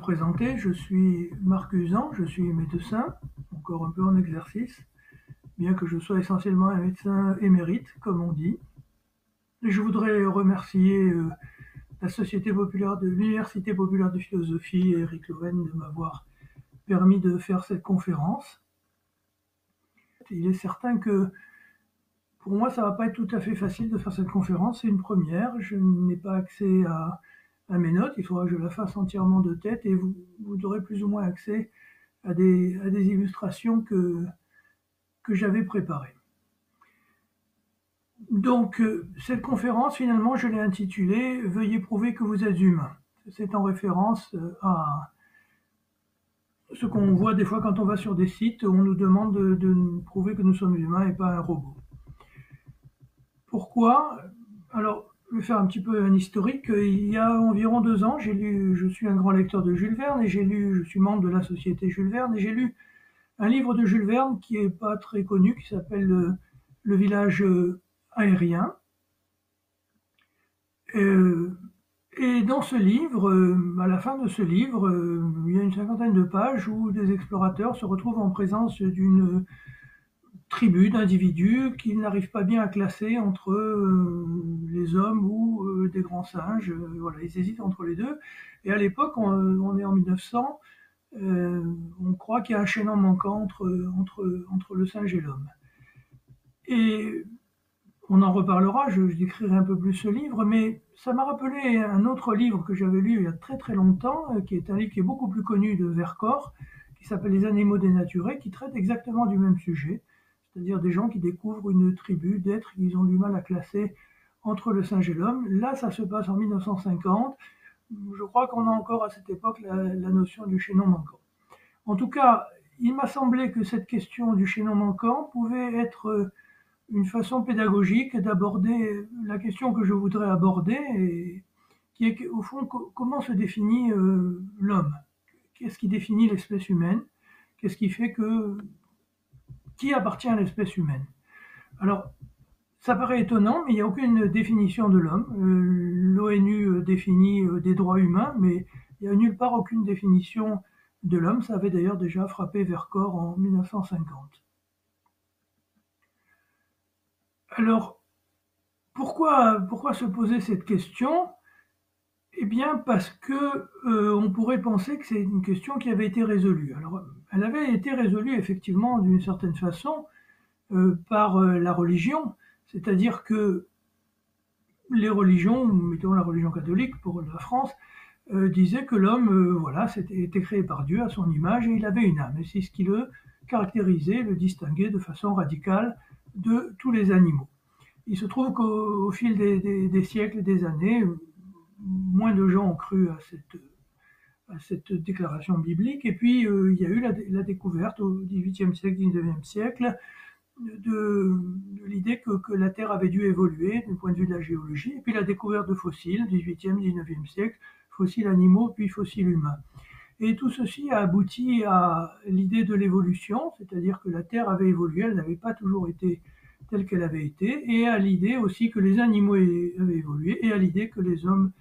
présenter, je suis Marc Usan, je suis médecin, encore un peu en exercice, bien que je sois essentiellement un médecin émérite, comme on dit. Et je voudrais remercier la l'Université populaire de philosophie et Eric Loven de m'avoir permis de faire cette conférence. Il est certain que pour moi, ça ne va pas être tout à fait facile de faire cette conférence, c'est une première, je n'ai pas accès à mes notes, il faudra que je la fasse entièrement de tête et vous aurez plus ou moins accès à des illustrations que j'avais préparées. Donc, cette conférence, finalement, je l'ai intitulée « Veuillez prouver que vous êtes humain ». C'est en référence à ce qu'on voit des fois quand on va sur des sites où on nous demande de prouver que nous sommes humains et pas un robot. Pourquoi? Alors, je vais faire un petit peu un historique. Il y a environ 2 ans, je suis un grand lecteur de Jules Verne et je suis membre de la Société Jules Verne et j'ai lu un livre de Jules Verne qui est pas très connu, qui s'appelle Le village aérien. Et dans ce livre, à la fin de ce livre, il y a une cinquantaine de pages où des explorateurs se retrouvent en présence d'une tribu d'individus qu'ils n'arrivent pas bien à classer entre les hommes ou des grands singes. Voilà, ils hésitent entre les deux. Et à l'époque, on est en 1900, on croit qu'il y a un chaînon manquant entre le singe et l'homme. Et on en reparlera, je décrirai un peu plus ce livre, mais ça m'a rappelé un autre livre que j'avais lu il y a très très longtemps, qui est un livre qui est beaucoup plus connu de Vercors, qui s'appelle Les animaux dénaturés, qui traite exactement du même sujet, c'est-à-dire des gens qui découvrent une tribu d'êtres qu'ils ont du mal à classer entre le singe et l'homme. Là, ça se passe en 1950. Je crois qu'on a encore à cette époque la notion du chaînon manquant. En tout cas, il m'a semblé que cette question du chaînon manquant pouvait être une façon pédagogique d'aborder la question que je voudrais aborder, et qui est au fond comment se définit l'homme? Qu'est-ce qui définit l'espèce humaine? Qu'est-ce qui fait qui appartient à l'espèce humaine? Alors, ça paraît étonnant, mais il n'y a aucune définition de l'homme. L'ONU définit des droits humains, mais il n'y a nulle part aucune définition de l'homme. Ça avait d'ailleurs déjà frappé Vercors en 1950. Alors, pourquoi se poser cette question? Eh bien, parce que on pourrait penser que c'est une question qui avait été résolue. Alors, elle avait été résolue effectivement d'une certaine façon par la religion, c'est-à-dire que les religions, mettons la religion catholique pour la France, disaient que l'homme, voilà, était créé par Dieu à son image et il avait une âme. Et c'est ce qui le caractérisait, le distinguait de façon radicale de tous les animaux. Il se trouve qu'au fil des siècles et des années, moins de gens ont cru à cette déclaration biblique. Et puis, il y a eu la découverte au XVIIIe siècle, XIXe siècle, de l'idée que la Terre avait dû évoluer du point de vue de la géologie. Et puis la découverte de fossiles, XVIIIe, XIXe siècle, fossiles animaux, puis fossiles humains. Et tout ceci a abouti à l'idée de l'évolution, c'est-à-dire que la Terre avait évolué, elle n'avait pas toujours été telle qu'elle avait été, et à l'idée aussi que les animaux avaient évolué, et à l'idée que les hommes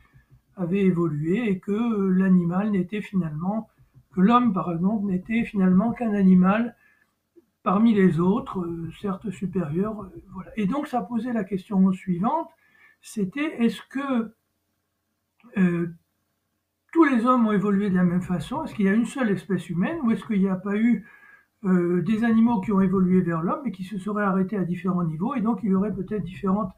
avaient évolué, et que l'animal n'était finalement, que l'homme par exemple, n'était finalement qu'un animal parmi les autres, certes supérieur. Voilà. Et donc ça posait la question suivante, c'était est-ce que tous les hommes ont évolué de la même façon? Est-ce qu'il y a une seule espèce humaine ou est-ce qu'il n'y a pas eu des animaux qui ont évolué vers l'homme et qui se seraient arrêtés à différents niveaux, et donc il y aurait peut-être différentes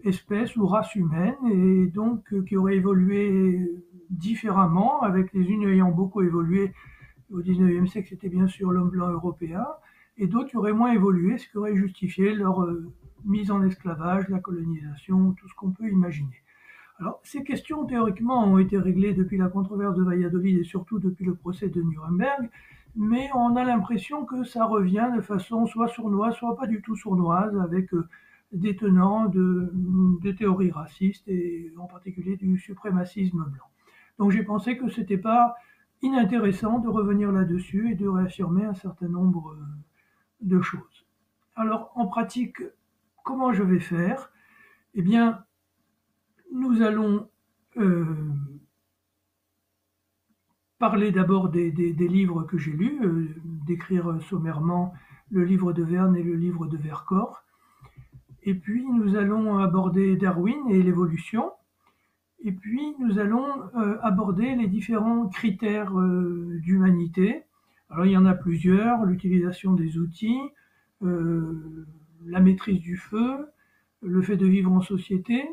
espèces ou races humaines, et donc qui auraient évolué différemment, avec les unes ayant beaucoup évolué au XIXe siècle, c'était bien sûr l'homme blanc européen, et d'autres qui auraient moins évolué, ce qui aurait justifié leur mise en esclavage, la colonisation, tout ce qu'on peut imaginer. Alors, ces questions, théoriquement, ont été réglées depuis la controverse de Valladolid et surtout depuis le procès de Nuremberg, mais on a l'impression que ça revient de façon soit sournoise, soit pas du tout sournoise, avec des tenants de théories racistes et en particulier du suprémacisme blanc. Donc j'ai pensé que c'était pas inintéressant de revenir là-dessus et de réaffirmer un certain nombre de choses. Alors, en pratique, comment je vais faire? Eh bien, nous allons parler d'abord des livres que j'ai lus, décrire sommairement le livre de Verne et le livre de Vercors. Et puis nous allons aborder Darwin et l'évolution. Et puis nous allons aborder les différents critères d'humanité. Alors il y en a plusieurs, l'utilisation des outils, la maîtrise du feu, le fait de vivre en société,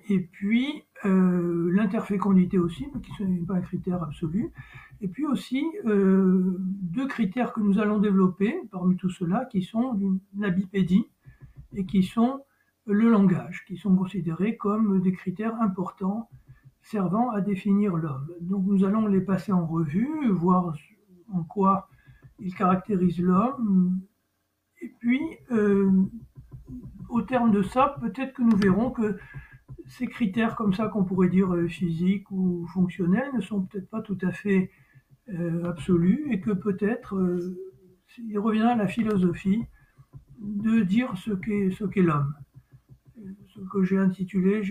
et puis l'interfécondité aussi, mais qui n'est pas un critère absolu. Et puis aussi deux critères que nous allons développer parmi tout cela, qui sont la bipédie et qui sont le langage, qui sont considérés comme des critères importants servant à définir l'homme. Donc nous allons les passer en revue, voir en quoi ils caractérisent l'homme, et puis au terme de ça, peut-être que nous verrons que ces critères comme ça qu'on pourrait dire physiques ou fonctionnels ne sont peut-être pas tout à fait absolus et que peut-être il revient à la philosophie de dire ce qu'est l'homme. Ce que j'ai intitulé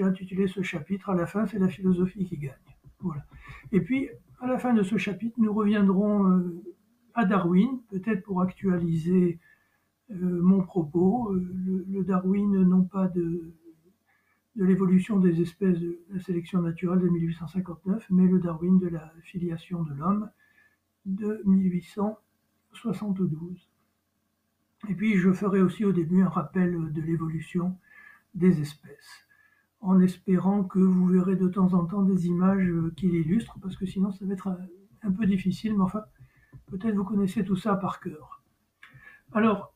ce chapitre à la fin, c'est la philosophie qui gagne. Voilà. Et puis, à la fin de ce chapitre, nous reviendrons à Darwin, peut-être pour actualiser mon propos, le Darwin non pas de l'évolution des espèces de la sélection naturelle de 1859, mais le Darwin de la filiation de l'homme de 1872. Et puis je ferai aussi au début un rappel de l'évolution des espèces, en espérant que vous verrez de temps en temps des images qui l'illustrent, parce que sinon ça va être un peu difficile, mais enfin, peut-être vous connaissez tout ça par cœur. Alors,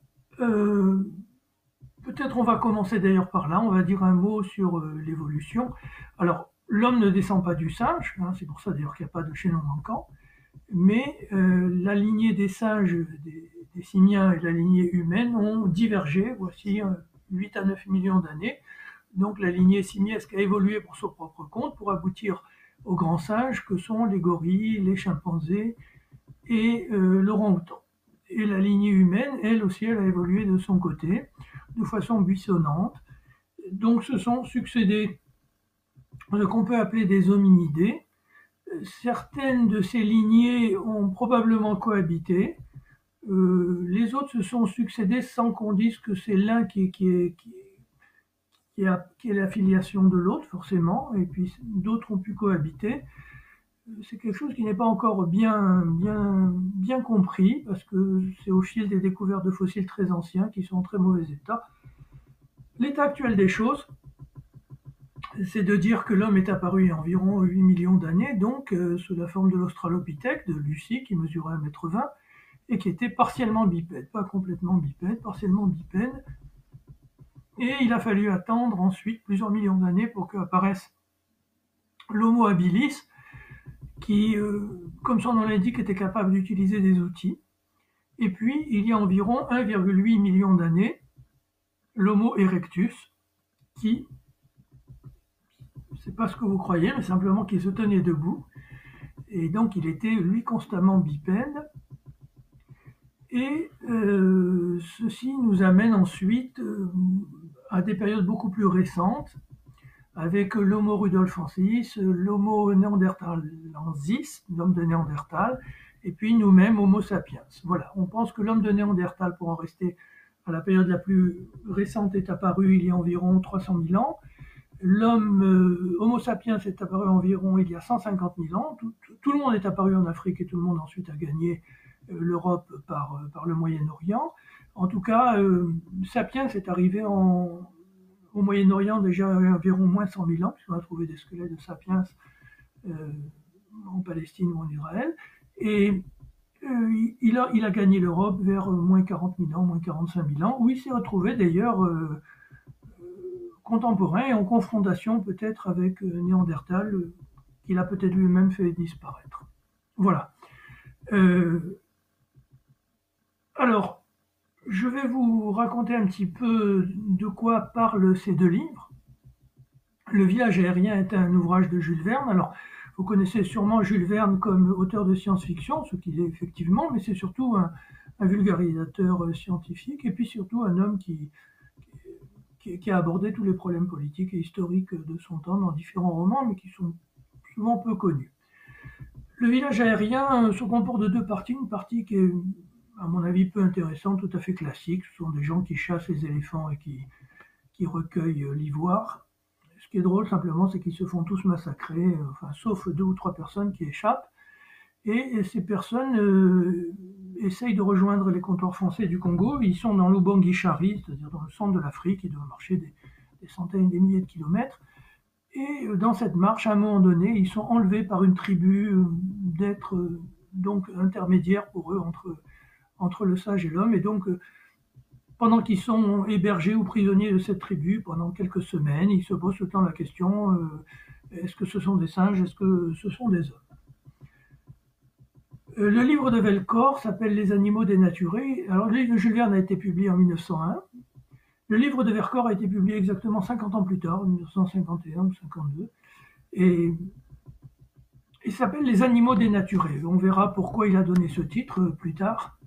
peut-être on va commencer d'ailleurs par là, on va dire un mot sur l'évolution. Alors, l'homme ne descend pas du singe, hein, c'est pour ça d'ailleurs qu'il n'y a pas de chaînon manquant, mais la lignée des singes, des simiens et la lignée humaine ont divergé, voici 8 à 9 millions d'années. Donc la lignée simiesque a évolué pour son propre compte pour aboutir aux grands singes que sont les gorilles, les chimpanzés et l'orang-outan. Et la lignée humaine, elle aussi, elle a évolué de son côté, de façon buissonnante. Donc se sont succédés ce qu'on peut appeler des hominidés. Certaines de ces lignées ont probablement cohabité. Les autres se sont succédés sans qu'on dise que c'est l'un qui est la filiation de l'autre, forcément, et puis d'autres ont pu cohabiter. C'est quelque chose qui n'est pas encore bien compris, parce que c'est au fil des découvertes de fossiles très anciens qui sont en très mauvais état. L'état actuel des choses, c'est de dire que l'homme est apparu il y a environ 8 millions d'années, donc sous la forme de l'Australopithèque, de Lucie, qui mesurait 1,20 m, et qui était partiellement bipède, pas complètement bipède, partiellement bipède. Et il a fallu attendre ensuite plusieurs millions d'années pour qu'apparaisse l'Homo habilis, qui, comme son nom l'indique, était capable d'utiliser des outils. Et puis, il y a environ 1,8 million d'années, l'Homo erectus, qui, c'est pas ce que vous croyez, mais simplement qu'il se tenait debout. Et donc, il était, lui, constamment bipède. Et ceci nous amène ensuite à des périodes beaucoup plus récentes, avec l'Homo rudolfensis, l'Homo néanderthalensis, l'homme de Néandertal, et puis nous-mêmes, Homo sapiens. Voilà, on pense que l'homme de Néandertal, pour en rester à la période la plus récente, est apparu il y a environ 300 000 ans. L'homme Homo sapiens est apparu environ il y a 150 000 ans. Tout le monde est apparu en Afrique et tout le monde ensuite a gagné l'Europe par le Moyen-Orient. En tout cas, Sapiens est arrivé au Moyen-Orient déjà environ moins 100 000 ans, puisqu'on a trouvé des squelettes de Sapiens en Palestine ou en Israël. Et il a gagné l'Europe vers moins 40 000 ans, moins 45 000 ans, où il s'est retrouvé d'ailleurs contemporain et en confrontation peut-être avec Néandertal, qu'il a peut-être lui-même fait disparaître. Voilà. Alors, je vais vous raconter un petit peu de quoi parlent ces deux livres. Le village aérien est un ouvrage de Jules Verne. Alors, vous connaissez sûrement Jules Verne comme auteur de science-fiction, ce qu'il est effectivement, mais c'est surtout un vulgarisateur scientifique et puis surtout un homme qui a abordé tous les problèmes politiques et historiques de son temps dans différents romans, mais qui sont souvent peu connus. Le village aérien se compose de deux parties. Une partie qui est, à mon avis, peu intéressante, tout à fait classique. Ce sont des gens qui chassent les éléphants et qui recueillent l'ivoire. Ce qui est drôle simplement, c'est qu'ils se font tous massacrer, enfin, sauf 2 ou 3 personnes qui échappent. Et ces personnes essayent de rejoindre les comptoirs français du Congo. Ils sont dans l'Ubangi-Chari, c'est-à-dire dans le centre de l'Afrique. Ils doivent marcher des centaines, des milliers de kilomètres. Et dans cette marche, à un moment donné, ils sont enlevés par une tribu d'êtres donc intermédiaires pour eux entre le sage et l'homme. Et donc, pendant qu'ils sont hébergés ou prisonniers de cette tribu pendant quelques semaines, ils se posent tout le temps la question est-ce que ce sont des singes, est-ce que ce sont des hommes? Le livre de Velcor s'appelle Les animaux dénaturés. Alors, le livre de Jules Verne a été publié en 1901. Le livre de Vercors a été publié exactement 50 ans plus tard, en 1951 ou 52. Et il s'appelle Les animaux dénaturés. On verra pourquoi il a donné ce titre plus tard.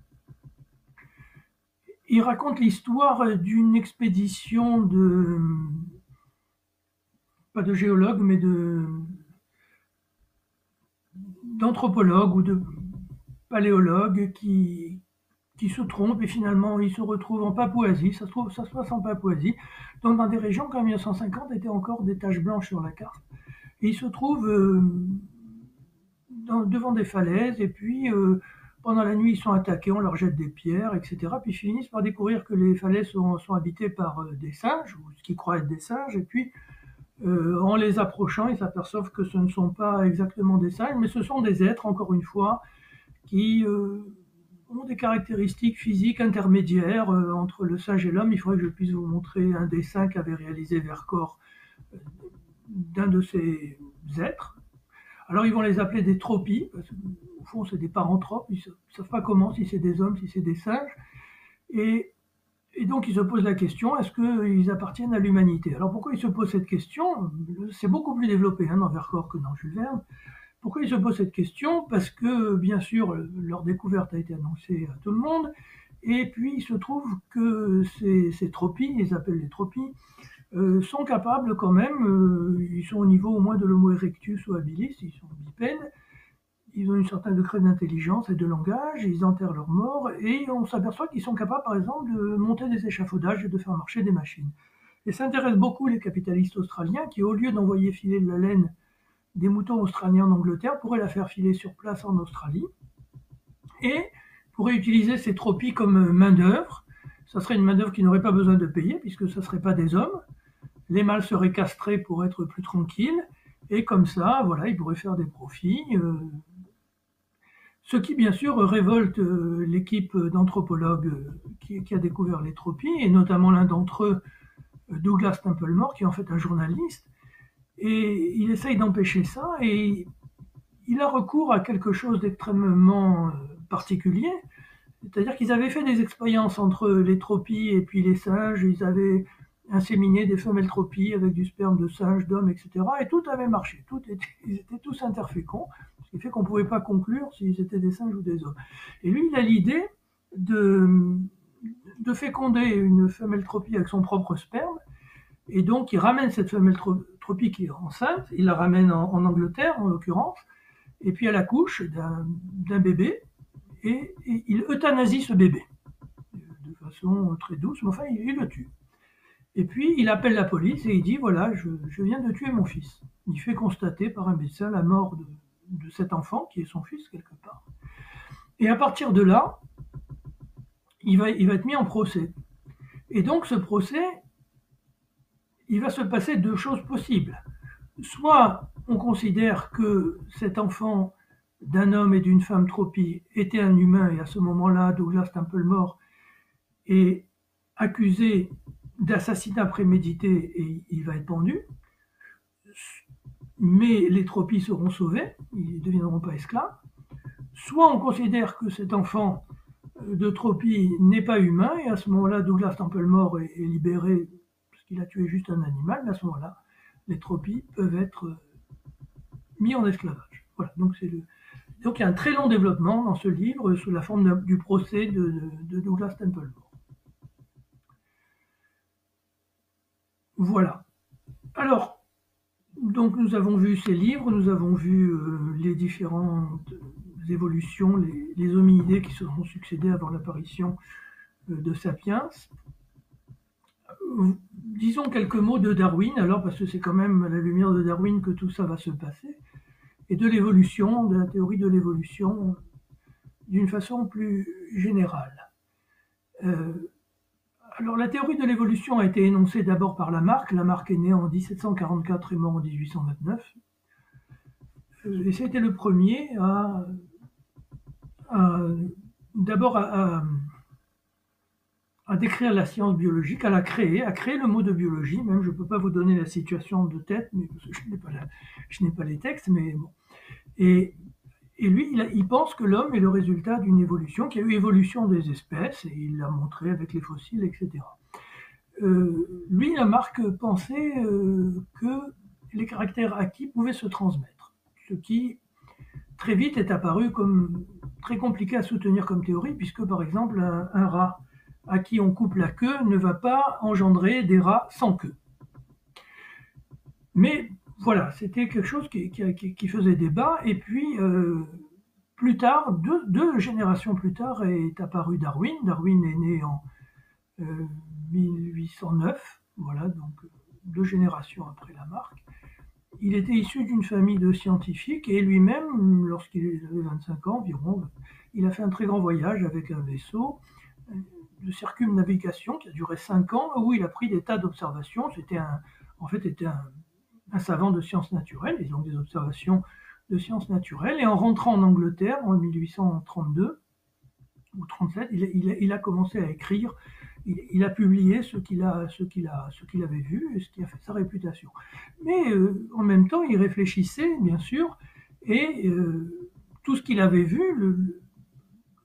Il raconte l'histoire d'une expédition pas de géologues, mais d'anthropologues ou de paléologues qui se trompent et finalement ils se retrouvent en Papouasie. Ça se passe en Papouasie, donc dans des régions qui en 1950 étaient encore des taches blanches sur la carte. Et ils se trouvent devant des falaises et puis pendant la nuit ils sont attaqués, on leur jette des pierres, etc. Puis ils finissent par découvrir que les falaises sont habitées par des singes, ou ce qu'ils croient être des singes, et puis en les approchant, ils s'aperçoivent que ce ne sont pas exactement des singes, mais ce sont des êtres, encore une fois, qui ont des caractéristiques physiques intermédiaires entre le singe et l'homme. Il faudrait que je puisse vous montrer un dessin qu'avait réalisé Vercors d'un de ces êtres. Alors ils vont les appeler des tropies, parce qu'au fond c'est des paranthropes, ils ne savent pas comment, si c'est des hommes, si c'est des singes. Et donc ils se posent la question, est-ce qu'ils appartiennent à l'humanité? Alors pourquoi ils se posent cette question? C'est beaucoup plus développé dans Vercors que dans Jules Verne. Pourquoi ils se posent cette question? Parce que bien sûr leur découverte a été annoncée à tout le monde, et puis il se trouve que ces tropies, ils appellent les tropies, sont capables quand même, ils sont au niveau au moins de l'Homo erectus ou habilis, ils sont bipèdes, ils ont une certaine degré d'intelligence et de langage, ils enterrent leurs morts, et on s'aperçoit qu'ils sont capables, par exemple, de monter des échafaudages et de faire marcher des machines. Et ça intéresse beaucoup les capitalistes australiens qui, au lieu d'envoyer filer de la laine des moutons australiens en Angleterre, pourraient la faire filer sur place en Australie, et pourraient utiliser ces tropies comme main-d'œuvre. Ça serait une main-d'œuvre qui n'aurait pas besoin de payer, puisque ce ne seraient pas des hommes. Les mâles seraient castrés pour être plus tranquilles, et comme ça, voilà, ils pourraient faire des profits. Ce qui, bien sûr, révolte l'équipe d'anthropologues qui a découvert les tropies, et notamment l'un d'entre eux, Douglas Templemore, qui est en fait un journaliste, et il essaye d'empêcher ça, et il a recours à quelque chose d'extrêmement particulier, c'est-à-dire qu'ils avaient fait des expériences entre les tropies et puis les singes, ils avaient inséminé des femelles tropies avec du sperme de singes, d'hommes, etc. Et tout avait marché, ils étaient tous interféconds, ce qui fait qu'on ne pouvait pas conclure s'ils étaient des singes ou des hommes. Et lui, il a l'idée de féconder une femelle tropie avec son propre sperme, et donc il ramène cette femelle tropie qui est enceinte, il la ramène en Angleterre en l'occurrence, et puis elle accouche d'un bébé, et il euthanasie ce bébé de façon très douce, mais enfin il le tue. Et puis il appelle la police et il dit voilà, je viens de tuer mon fils. Il fait constater par un médecin la mort de cet enfant qui est son fils quelque part. Et à partir de là, il va être mis en procès. Et donc ce procès, il va se passer deux choses possibles. Soit on considère que cet enfant d'un homme et d'une femme tropie était un humain, et à ce moment-là, Douglas Templemore est accusé d'assassinat prémédité et il va être pendu. Mais les tropies seront sauvées, ils ne deviendront pas esclaves. Soit on considère que cet enfant de tropie n'est pas humain, et à ce moment-là, Douglas Templemore est libéré parce qu'il a tué juste un animal, mais à ce moment-là, les tropies peuvent être mis en esclavage. Voilà, donc donc il y a un très long développement dans ce livre sous la forme du procès de Douglas Templemore. Voilà. Alors, Donc nous avons vu ces livres, nous avons vu les différentes évolutions, les hominidés qui se sont succédés avant l'apparition de Sapiens. Disons quelques mots de Darwin, alors, parce que c'est quand même à la lumière de Darwin que tout ça va se passer, et de l'évolution, de la théorie de l'évolution, d'une façon plus générale. Alors la théorie de l'évolution a été énoncée d'abord par Lamarck. Lamarck est né en 1744 et mort en 1829. Et c'était le premier d'abord à décrire la science biologique, à la créer, à créer le mot de biologie. Même je ne peux pas vous donner la situation de tête, mais je n'ai pas les textes, mais bon. Et lui, il pense que l'homme est le résultat d'une évolution, qu'il y a eu évolution des espèces, et il l'a montré avec les fossiles, etc. Lui, Lamarck pensait que les caractères acquis pouvaient se transmettre, ce qui très vite est apparu comme très compliqué à soutenir comme théorie, puisque par exemple un rat à qui on coupe la queue ne va pas engendrer des rats sans queue. Mais voilà, c'était quelque chose qui faisait débat, et puis plus tard, deux générations plus tard, est apparu Darwin. Darwin est né en 1809, voilà, donc 2 générations après Lamarck. Il était issu d'une famille de scientifiques et lui-même, lorsqu'il avait 25 ans environ, il a fait un très grand voyage avec un vaisseau de circumnavigation qui a duré 5 ans, où il a pris des tas d'observations. C'était un savant de sciences naturelles, et donc des observations de sciences naturelles. Et en rentrant en Angleterre en 1832 ou 37, il a commencé à écrire. Il a publié ce qu'il avait vu et ce qui a fait sa réputation. Mais en même temps, il réfléchissait, bien sûr, et tout ce qu'il avait vu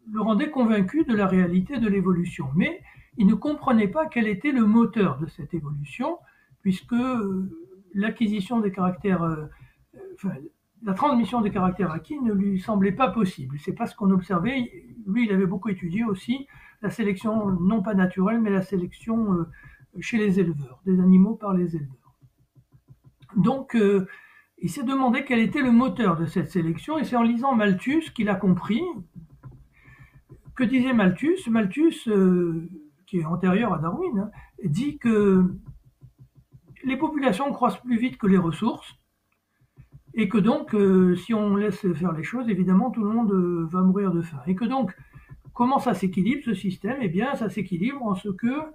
le rendait convaincu de la réalité de l'évolution. Mais il ne comprenait pas quel était le moteur de cette évolution, puisque l'acquisition des caractères, la transmission des caractères acquis ne lui semblait pas possible. C'est pas ce qu'on observait. Lui, il avait beaucoup étudié aussi la sélection, non pas naturelle, mais la sélection chez les éleveurs, des animaux par les éleveurs. Donc, il s'est demandé quel était le moteur de cette sélection, et c'est en lisant Malthus qu'il a compris. Que disait Malthus? Malthus, qui est antérieur à Darwin, hein, dit que les populations croissent plus vite que les ressources, et que donc, si on laisse faire les choses, évidemment, tout le monde va mourir de faim. Et que donc, comment ça s'équilibre, ce système? Eh bien, ça s'équilibre en ce que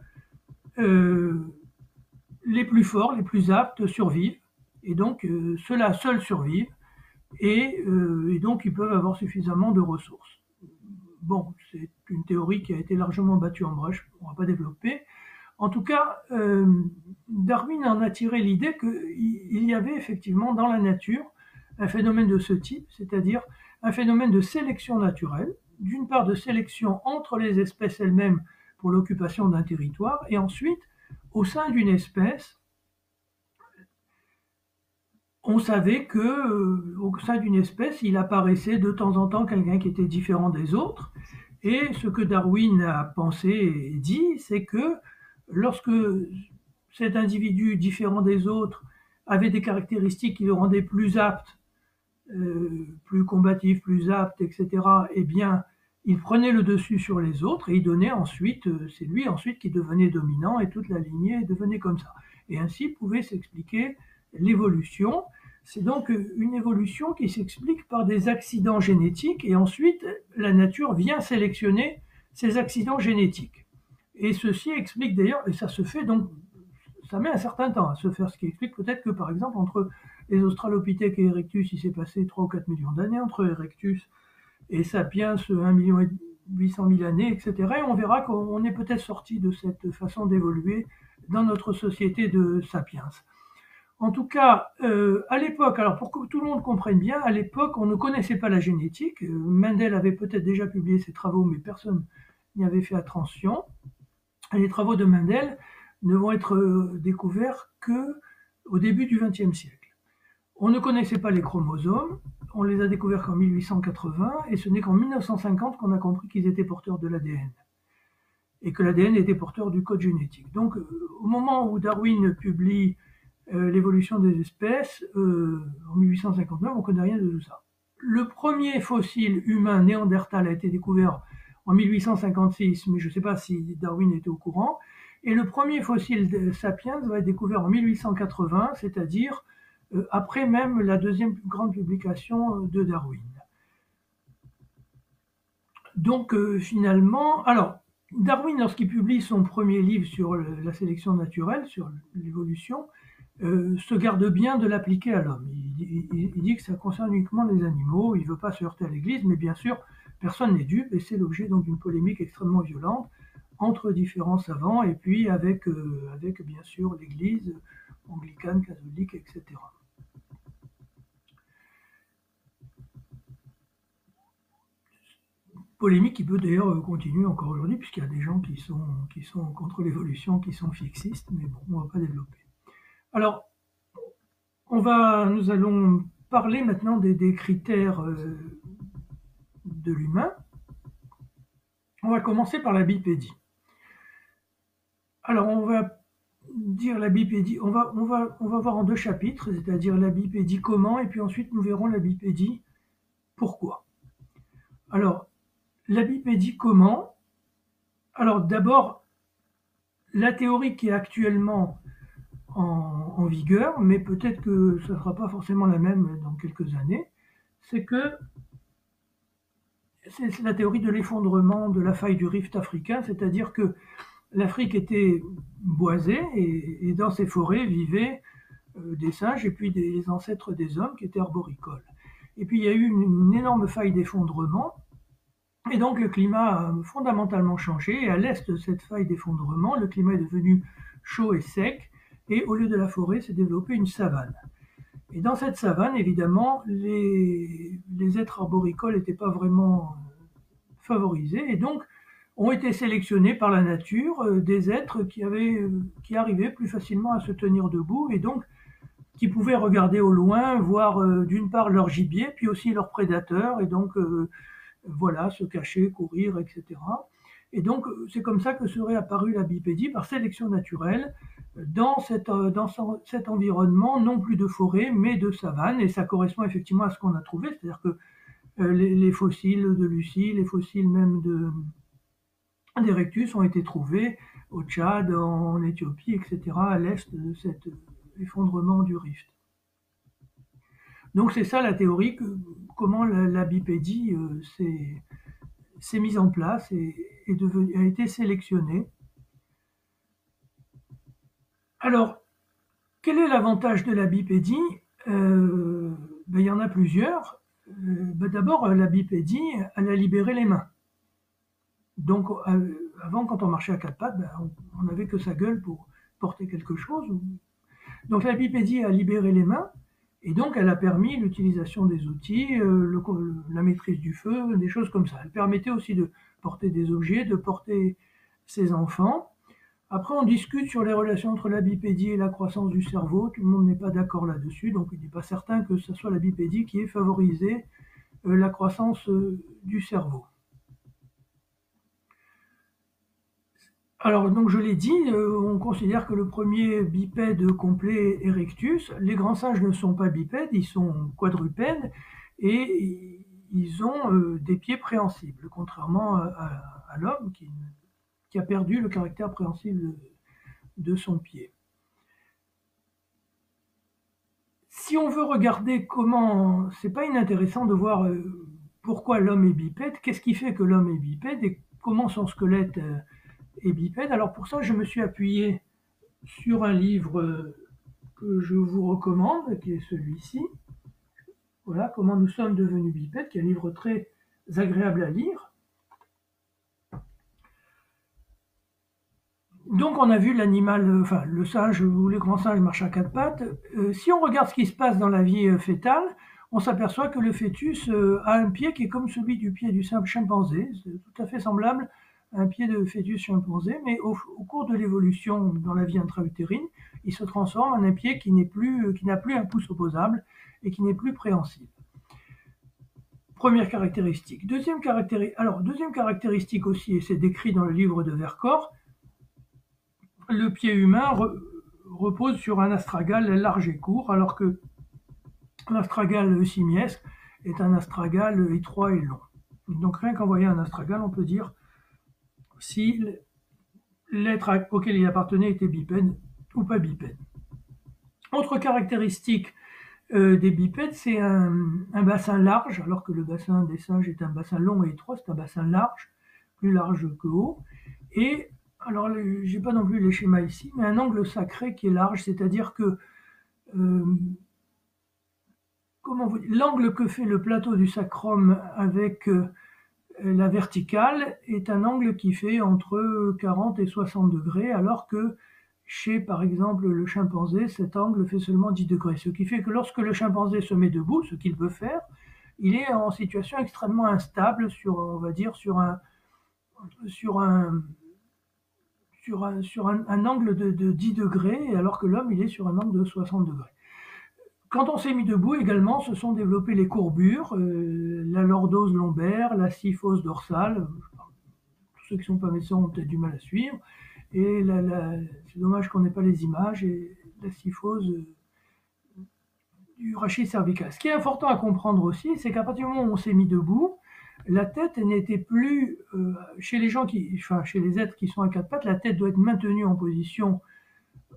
les plus forts, les plus aptes survivent, et donc ceux-là seuls survivent, et donc ils peuvent avoir suffisamment de ressources. Bon, c'est une théorie qui a été largement battue en brèche, on ne va pas développer. En tout cas, Darwin en a tiré l'idée qu'il y avait effectivement dans la nature un phénomène de ce type, c'est-à-dire un phénomène de sélection naturelle, d'une part de sélection entre les espèces elles-mêmes pour l'occupation d'un territoire, et ensuite, au sein d'une espèce, on savait que au sein d'une espèce, il apparaissait de temps en temps quelqu'un qui était différent des autres, et ce que Darwin a pensé et dit, c'est que lorsque cet individu différent des autres avait des caractéristiques qui le rendaient plus apte, plus combatif, plus apte, etc., eh bien, il prenait le dessus sur les autres et il donnait ensuite, c'est lui ensuite qui devenait dominant et toute la lignée devenait comme ça. Et ainsi pouvait s'expliquer l'évolution. C'est donc une évolution qui s'explique par des accidents génétiques et ensuite la nature vient sélectionner ces accidents génétiques. Et ceci explique d'ailleurs, et ça se fait donc, ça met un certain temps à se faire, ce qui explique peut-être que par exemple entre les Australopithèques et Erectus, il s'est passé 3 ou 4 millions d'années, entre Erectus et Sapiens, 1,8 million années, etc. Et on verra qu'on est peut-être sorti de cette façon d'évoluer dans notre société de Sapiens. En tout cas, à l'époque, alors pour que tout le monde comprenne bien, à l'époque, on ne connaissait pas la génétique. Mendel avait peut-être déjà publié ses travaux, mais personne n'y avait fait attention. Et les travaux de Mendel ne vont être découverts qu'au début du XXe siècle. On ne connaissait pas les chromosomes, on les a découverts qu'en 1880, et ce n'est qu'en 1950 qu'on a compris qu'ils étaient porteurs de l'ADN, et que l'ADN était porteur du code génétique. Donc, au moment où Darwin publie l'évolution des espèces en 1859, on ne connaît rien de tout ça. Le premier fossile humain néandertal a été découvert en 1856, mais je ne sais pas si Darwin était au courant. Et le premier fossile de Sapiens va être découvert en 1880, c'est-à-dire après même la deuxième grande publication de Darwin. Donc finalement, alors Darwin, lorsqu'il publie son premier livre sur la sélection naturelle, sur l'évolution, se garde bien de l'appliquer à l'homme. Il dit que ça concerne uniquement les animaux, il ne veut pas se heurter à l'Église, mais bien sûr, personne n'est dupe, et c'est l'objet donc d'une polémique extrêmement violente entre différents savants, et puis avec bien sûr l'Église anglicane, catholique, etc. Polémique qui peut d'ailleurs continuer encore aujourd'hui, puisqu'il y a des gens qui sont contre l'évolution, qui sont fixistes, mais bon, on ne va pas développer. Alors, nous allons parler maintenant des critères de l'humain. On va commencer par la bipédie. Alors, on va dire la bipédie, on va voir en deux chapitres, c'est-à-dire la bipédie comment, et puis ensuite nous verrons la bipédie pourquoi. Alors, la bipédie comment? Alors, d'abord, la théorie qui est actuellement en vigueur, mais peut-être que ce ne sera pas forcément la même dans quelques années, c'est la théorie de l'effondrement de la faille du rift africain, c'est-à-dire que l'Afrique était boisée et dans ces forêts vivaient des singes et puis des ancêtres des hommes qui étaient arboricoles. Et puis il y a eu une énorme faille d'effondrement et donc le climat a fondamentalement changé et à l'est de cette faille d'effondrement, le climat est devenu chaud et sec et au lieu de la forêt s'est développée une savane. Et dans cette savane, évidemment, les êtres arboricoles n'étaient pas vraiment favorisés et donc ont été sélectionnés par la nature des êtres qui arrivaient plus facilement à se tenir debout et donc qui pouvaient regarder au loin, voir d'une part leur gibier, puis aussi leurs prédateurs, et donc voilà, se cacher, courir, etc. Et donc c'est comme ça que serait apparue la bipédie par sélection naturelle dans cet environnement, non plus de forêt, mais de savane, et ça correspond effectivement à ce qu'on a trouvé, c'est-à-dire que les fossiles de Lucie, les fossiles même d'Erectus ont été trouvés au Tchad, en Éthiopie, etc., à l'est de cet effondrement du rift. Donc c'est ça la théorie, comment la bipédie s'est mise en place et a été sélectionnée. Alors, quel est l'avantage de la bipédie? Il y en a plusieurs. D'abord, la bipédie, elle a libéré les mains. Donc, avant, quand on marchait à quatre pattes, on n'avait que sa gueule pour porter quelque chose. Donc, la bipédie a libéré les mains, et donc elle a permis l'utilisation des outils, la maîtrise du feu, des choses comme ça. Elle permettait aussi de porter des objets, de porter ses enfants. Après, on discute sur les relations entre la bipédie et la croissance du cerveau. Tout le monde n'est pas d'accord là-dessus, donc il n'est pas certain que ce soit la bipédie qui ait favorisé la croissance du cerveau. Alors, donc je l'ai dit, on considère que le premier bipède complet est Erectus. Les grands singes ne sont pas bipèdes, ils sont quadrupèdes et ils ont des pieds préhensibles, contrairement à l'homme qui a perdu le caractère préhensible de son pied. Si on veut regarder comment, c'est pas inintéressant de voir pourquoi l'homme est bipède, qu'est-ce qui fait que l'homme est bipède et comment son squelette est bipède. Alors pour ça, je me suis appuyé sur un livre que je vous recommande, qui est celui-ci. Voilà, Comment nous sommes devenus bipèdes, qui est un livre très agréable à lire. Donc on a vu l'animal, enfin le singe ou les grands singes marchent à quatre pattes. Si on regarde ce qui se passe dans la vie fétale, on s'aperçoit que le fœtus a un pied qui est comme celui du pied du simple chimpanzé. C'est tout à fait semblable à un pied de fœtus chimpanzé, mais au cours de l'évolution dans la vie intra-utérine, il se transforme en un pied qui n'a plus un pouce opposable et qui n'est plus préhensible. Première caractéristique. Deuxième caractéristique aussi, et c'est décrit dans le livre de Vercors, le pied humain repose sur un astragal large et court, alors que l'astragal simiesque est un astragal étroit et long. Donc rien qu'en voyant un astragal, on peut dire si l'être auquel il appartenait était bipède ou pas bipède. Autre caractéristique des bipèdes, c'est un bassin large, alors que le bassin des singes est un bassin long et étroit, c'est un bassin large, plus large que haut. Et alors, j'ai pas non plus les schémas ici, mais un angle sacré qui est large, c'est-à-dire que l'angle que fait le plateau du sacrum avec la verticale est un angle qui fait entre 40 et 60 degrés, alors que chez, par exemple, le chimpanzé, cet angle fait seulement 10 degrés. Ce qui fait que lorsque le chimpanzé se met debout, ce qu'il peut faire, il est en situation extrêmement instable sur, on va dire, sur un angle de 10 degrés, alors que l'homme, il est sur un angle de 60 degrés. Quand on s'est mis debout également, se sont développées les courbures, la lordose lombaire, la syphose dorsale. Tous ceux qui ne sont pas médecins ont peut-être du mal à suivre. Et c'est dommage qu'on n'ait pas les images, et la syphose du rachis cervical. Ce qui est important à comprendre aussi, c'est qu'à partir du moment où on s'est mis debout, la tête n'était plus, chez les êtres qui sont à quatre pattes, la tête doit être maintenue en position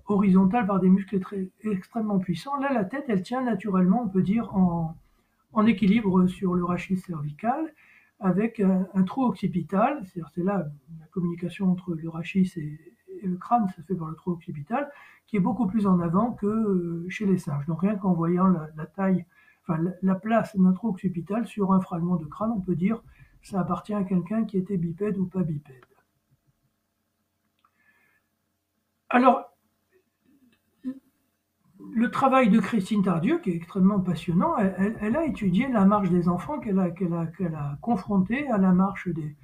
horizontale par des muscles extrêmement puissants. Là, la tête, elle tient naturellement, on peut dire, en équilibre sur le rachis cervical, avec un trou occipital, c'est là la communication entre le rachis et le crâne, ça se fait par le trou occipital, qui est beaucoup plus en avant que chez les singes. Donc rien qu'en voyant la taille, enfin la place d'un trou occipital sur un fragment de crâne, on peut dire ça appartient à quelqu'un qui était bipède ou pas bipède. Alors, le travail de Christine Tardieu, qui est extrêmement passionnant, elle a étudié la marche des enfants qu'elle a confrontée à la marche des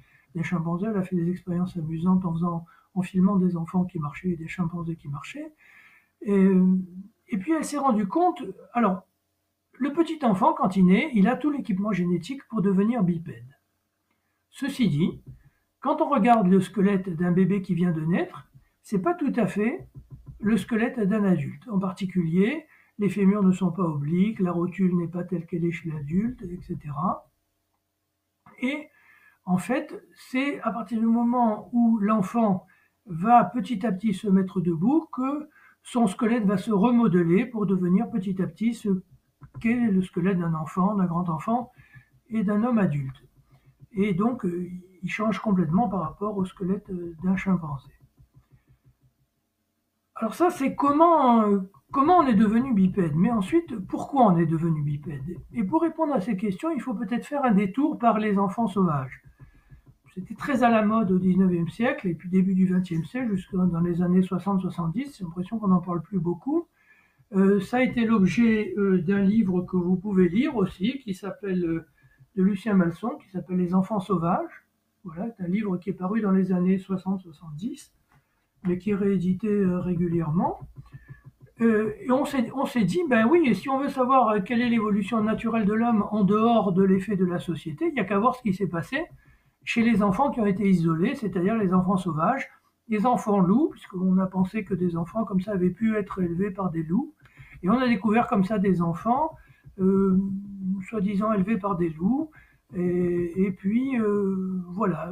chimpanzés. Elle a fait des expériences amusantes en filmant des enfants qui marchaient et des chimpanzés qui marchaient. Et puis elle s'est rendue compte, alors, le petit enfant, quand il naît, il a tout l'équipement génétique pour devenir bipède. Ceci dit, quand on regarde le squelette d'un bébé qui vient de naître, c'est pas tout à fait le squelette d'un adulte. En particulier, les fémurs ne sont pas obliques, la rotule n'est pas telle qu'elle est chez l'adulte, etc. Et en fait, c'est à partir du moment où l'enfant va petit à petit se mettre debout que son squelette va se remodeler pour devenir petit à petit ce qu'est le squelette d'un enfant, d'un grand enfant et d'un homme adulte. Et donc, il change complètement par rapport au squelette d'un chimpanzé. Alors ça, c'est comment on est devenu bipède, mais ensuite, pourquoi on est devenu bipède? Et pour répondre à ces questions, il faut peut-être faire un détour par les enfants sauvages. C'était très à la mode au XIXe siècle, et puis début du XXe siècle, jusque dans les années 60-70, j'ai l'impression qu'on n'en parle plus beaucoup. Ça a été l'objet d'un livre que vous pouvez lire aussi, qui s'appelle, de Lucien Malson, qui s'appelle Les enfants sauvages. Voilà, c'est un livre qui est paru dans les années 60-70, mais qui est réédité régulièrement. Et on s'est dit, ben oui, et si on veut savoir quelle est l'évolution naturelle de l'homme en dehors de l'effet de la société, il n'y a qu'à voir ce qui s'est passé chez les enfants qui ont été isolés, c'est-à-dire les enfants sauvages, les enfants loups, puisqu'on a pensé que des enfants comme ça avaient pu être élevés par des loups, et on a découvert comme ça des enfants, soi-disant élevés par des loups, et puis voilà,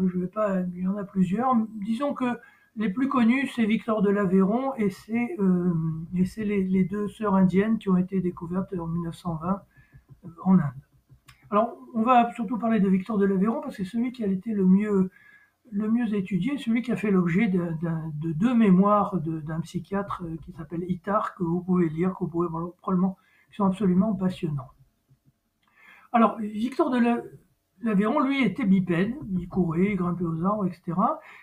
il y en a plusieurs. Disons que les plus connus, c'est Victor de l'Aveyron et c'est les deux sœurs indiennes qui ont été découvertes en 1920 en Inde. Alors, on va surtout parler de Victor de l'Aveyron parce que c'est celui qui a été le mieux étudié, celui qui a fait l'objet de deux mémoires d'un psychiatre qui s'appelle Itard, que vous pouvez lire, que vous pouvez probablement, qui sont absolument passionnants. Alors, Victor de l'Aveyron, lui, était bipède, il courait, il grimpait aux arbres, etc.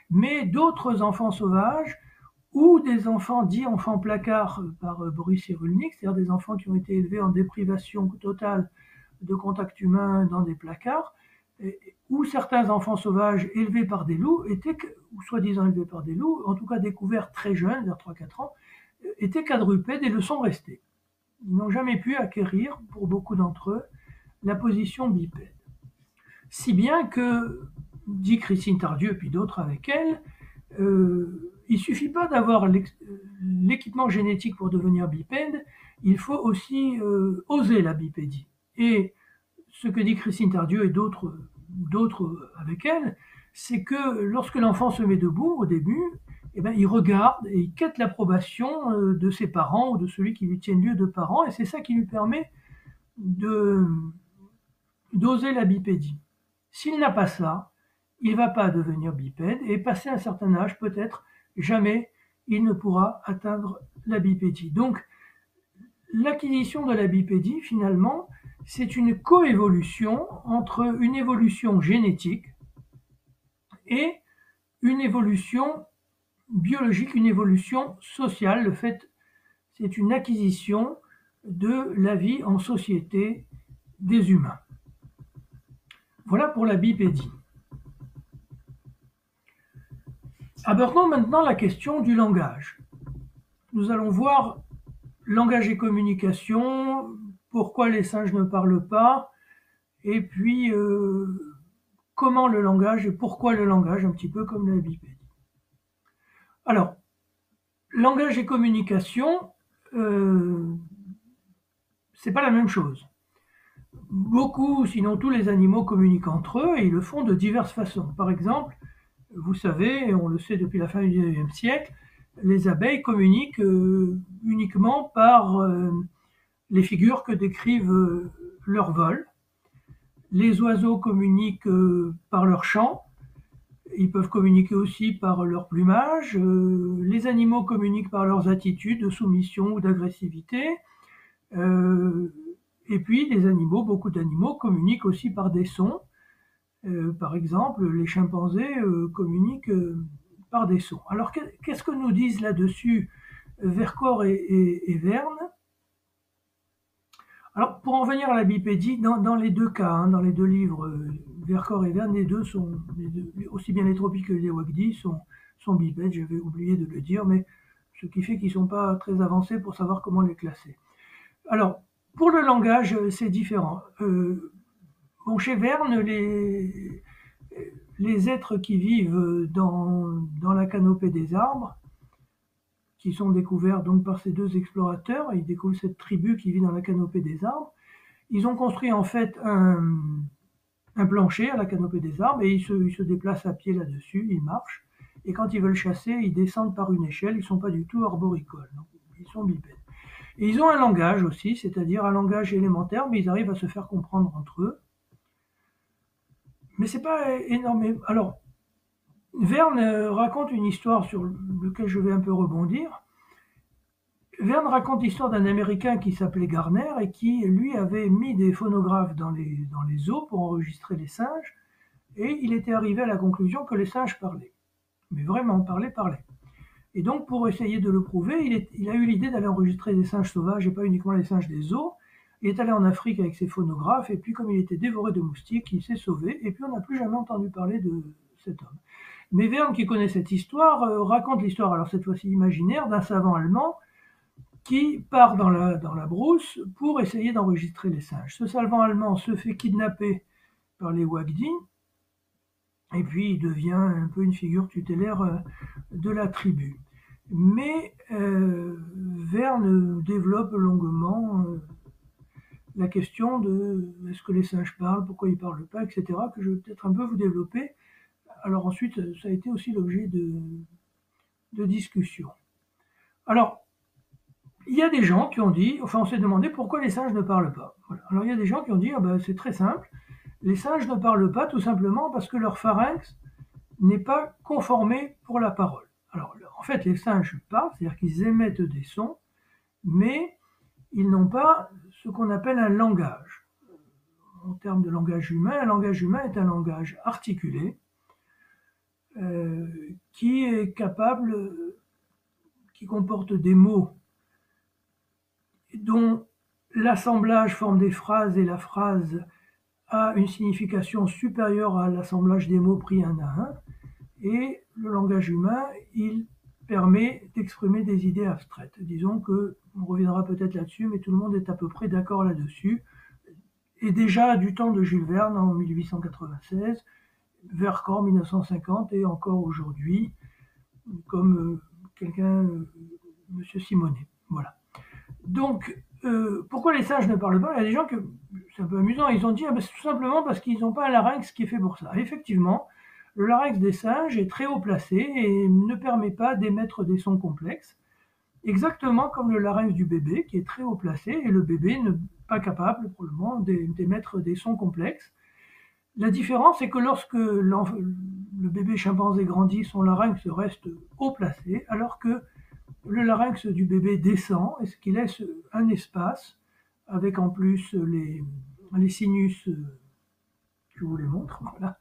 Mais d'autres enfants sauvages, ou des enfants dits enfants placards par Boris Cyrulnik, c'est-à-dire des enfants qui ont été élevés en déprivation totale de contact humain dans des placards, ou certains enfants sauvages élevés par des loups, ou soi-disant élevés par des loups, en tout cas découverts très jeunes, vers 3-4 ans, étaient quadrupèdes et le sont restés. Ils n'ont jamais pu acquérir, pour beaucoup d'entre eux, la position bipède. Si bien que, dit Christine Tardieu, puis d'autres avec elle, il suffit pas d'avoir l'équipement génétique pour devenir bipède, il faut aussi oser la bipédie. Et ce que dit Christine Tardieu et d'autres avec elle, c'est que lorsque l'enfant se met debout au début, eh ben, il regarde et il quête l'approbation de ses parents ou de celui qui lui tienne lieu de parent, et c'est ça qui lui permet de d'oser la bipédie. S'il n'a pas ça, il ne va pas devenir bipède et passé un certain âge, peut-être jamais il ne pourra atteindre la bipédie. Donc l'acquisition de la bipédie, finalement, c'est une coévolution entre une évolution génétique et une évolution biologique, une évolution sociale. Le fait, c'est une acquisition de la vie en société des humains. Voilà pour la bipédie. Abordons maintenant la question du langage. Nous allons voir langage et communication, pourquoi les singes ne parlent pas, et puis comment le langage et pourquoi le langage, un petit peu comme la bipédie. Alors, langage et communication, c'est pas la même chose. Beaucoup, sinon tous les animaux communiquent entre eux et ils le font de diverses façons. Par exemple, vous savez, et on le sait depuis la fin du XIXe siècle, les abeilles communiquent uniquement par les figures que décrivent leur vol. Les oiseaux communiquent par leur chant. Ils peuvent communiquer aussi par leur plumage. Les animaux communiquent par leurs attitudes de soumission ou d'agressivité. Et puis les animaux, beaucoup d'animaux communiquent aussi par des sons. Par exemple, les chimpanzés communiquent par des sons. Alors qu'est-ce que nous disent là-dessus Vercors et Verne? Alors pour en venir à la bipédie, dans les deux cas, hein, dans les deux livres, Vercors et Verne, aussi bien les tropiques que les wagdi sont bipèdes, j'avais oublié de le dire, mais ce qui fait qu'ils ne sont pas très avancés pour savoir comment les classer. Alors, pour le langage, c'est différent. Bon, chez Verne, les êtres qui vivent dans la canopée des arbres, qui sont découverts donc par ces deux explorateurs, ils découvrent cette tribu qui vit dans la canopée des arbres, ils ont construit en fait un plancher à la canopée des arbres et ils se déplacent à pied là-dessus, ils marchent, et quand ils veulent chasser, ils descendent par une échelle, ils ne sont pas du tout arboricoles, donc ils sont bipèdes. Et ils ont un langage aussi, c'est-à-dire un langage élémentaire, mais ils arrivent à se faire comprendre entre eux. Mais c'est pas énorme. Alors, Verne raconte une histoire sur laquelle je vais un peu rebondir. Verne raconte l'histoire d'un Américain qui s'appelait Garner et qui, lui, avait mis des phonographes dans les zoos pour enregistrer les singes, et il était arrivé à la conclusion que les singes parlaient. Mais vraiment, parlaient. Et donc, pour essayer de le prouver, il a eu l'idée d'aller enregistrer des singes sauvages et pas uniquement les singes des zoos. Il est allé en Afrique avec ses phonographes, et puis comme il était dévoré de moustiques, il s'est sauvé, et puis on n'a plus jamais entendu parler de cet homme. Mais Verne, qui connaît cette histoire, raconte l'histoire, alors cette fois-ci imaginaire, d'un savant allemand qui part dans la brousse pour essayer d'enregistrer les singes. Ce savant allemand se fait kidnapper par les wagdi, et puis il devient un peu une figure tutélaire de la tribu. Mais Verne développe longuement la question de est-ce que les singes parlent, pourquoi ils ne parlent pas, etc., que je vais peut-être un peu vous développer. Alors ensuite, ça a été aussi l'objet de discussions. Alors, il y a des gens qui ont dit, enfin on s'est demandé pourquoi les singes ne parlent pas. Voilà. Alors il y a des gens qui ont dit, ah ben, c'est très simple, les singes ne parlent pas tout simplement parce que leur pharynx n'est pas conformé pour la parole. Alors en fait les singes parlent, c'est-à-dire qu'ils émettent des sons, mais ils n'ont pas ce qu'on appelle un langage. En termes de langage humain, un langage humain est un langage articulé qui est capable, qui comporte des mots dont l'assemblage forme des phrases et la phrase a une signification supérieure à l'assemblage des mots pris un à un. Et le langage humain, il permet d'exprimer des idées abstraites. Disons qu'on reviendra peut-être là-dessus, mais tout le monde est à peu près d'accord là-dessus. Et déjà du temps de Jules Verne en 1896, Vercors 1950 et encore aujourd'hui, comme quelqu'un, Monsieur Simonet. Voilà. Donc, pourquoi les singes ne parlent pas? Il y a des gens que, c'est un peu amusant, ils ont dit, ah ben, c'est tout simplement parce qu'ils n'ont pas un larynx qui est fait pour ça. Et effectivement, le larynx des singes est très haut placé et ne permet pas d'émettre des sons complexes, exactement comme le larynx du bébé qui est très haut placé et le bébé n'est pas capable probablement d'émettre des sons complexes. La différence est que lorsque le bébé chimpanzé grandit, son larynx reste haut placé, alors que le larynx du bébé descend, et ce qui laisse un espace, avec en plus les sinus, je vous les montre, voilà,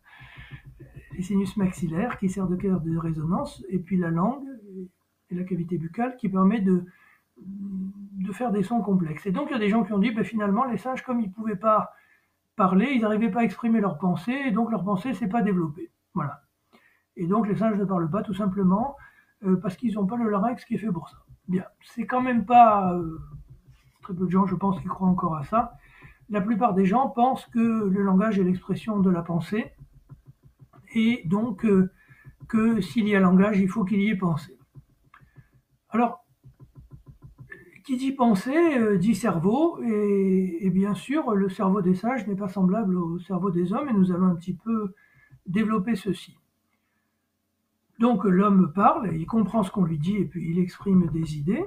les sinus maxillaires qui servent de caisse de résonance, et puis la langue et la cavité buccale qui permet de faire des sons complexes. Et donc il y a des gens qui ont dit, ben, finalement, les singes, comme ils ne pouvaient pas parler, ils n'arrivaient pas à exprimer leurs pensées, et donc leur pensée ne s'est pas développée. Voilà. Et donc les singes ne parlent pas tout simplement parce qu'ils n'ont pas le larynx qui est fait pour ça. Bien, c'est quand même pas très peu de gens, je pense, qui croient encore à ça. La plupart des gens pensent que le langage est l'expression de la pensée, et donc que s'il y a langage, il faut qu'il y ait pensée. Alors, qui dit pensée dit cerveau, et bien sûr, le cerveau des singes n'est pas semblable au cerveau des hommes, et nous allons un petit peu développer ceci. Donc l'homme parle, il comprend ce qu'on lui dit, et puis il exprime des idées.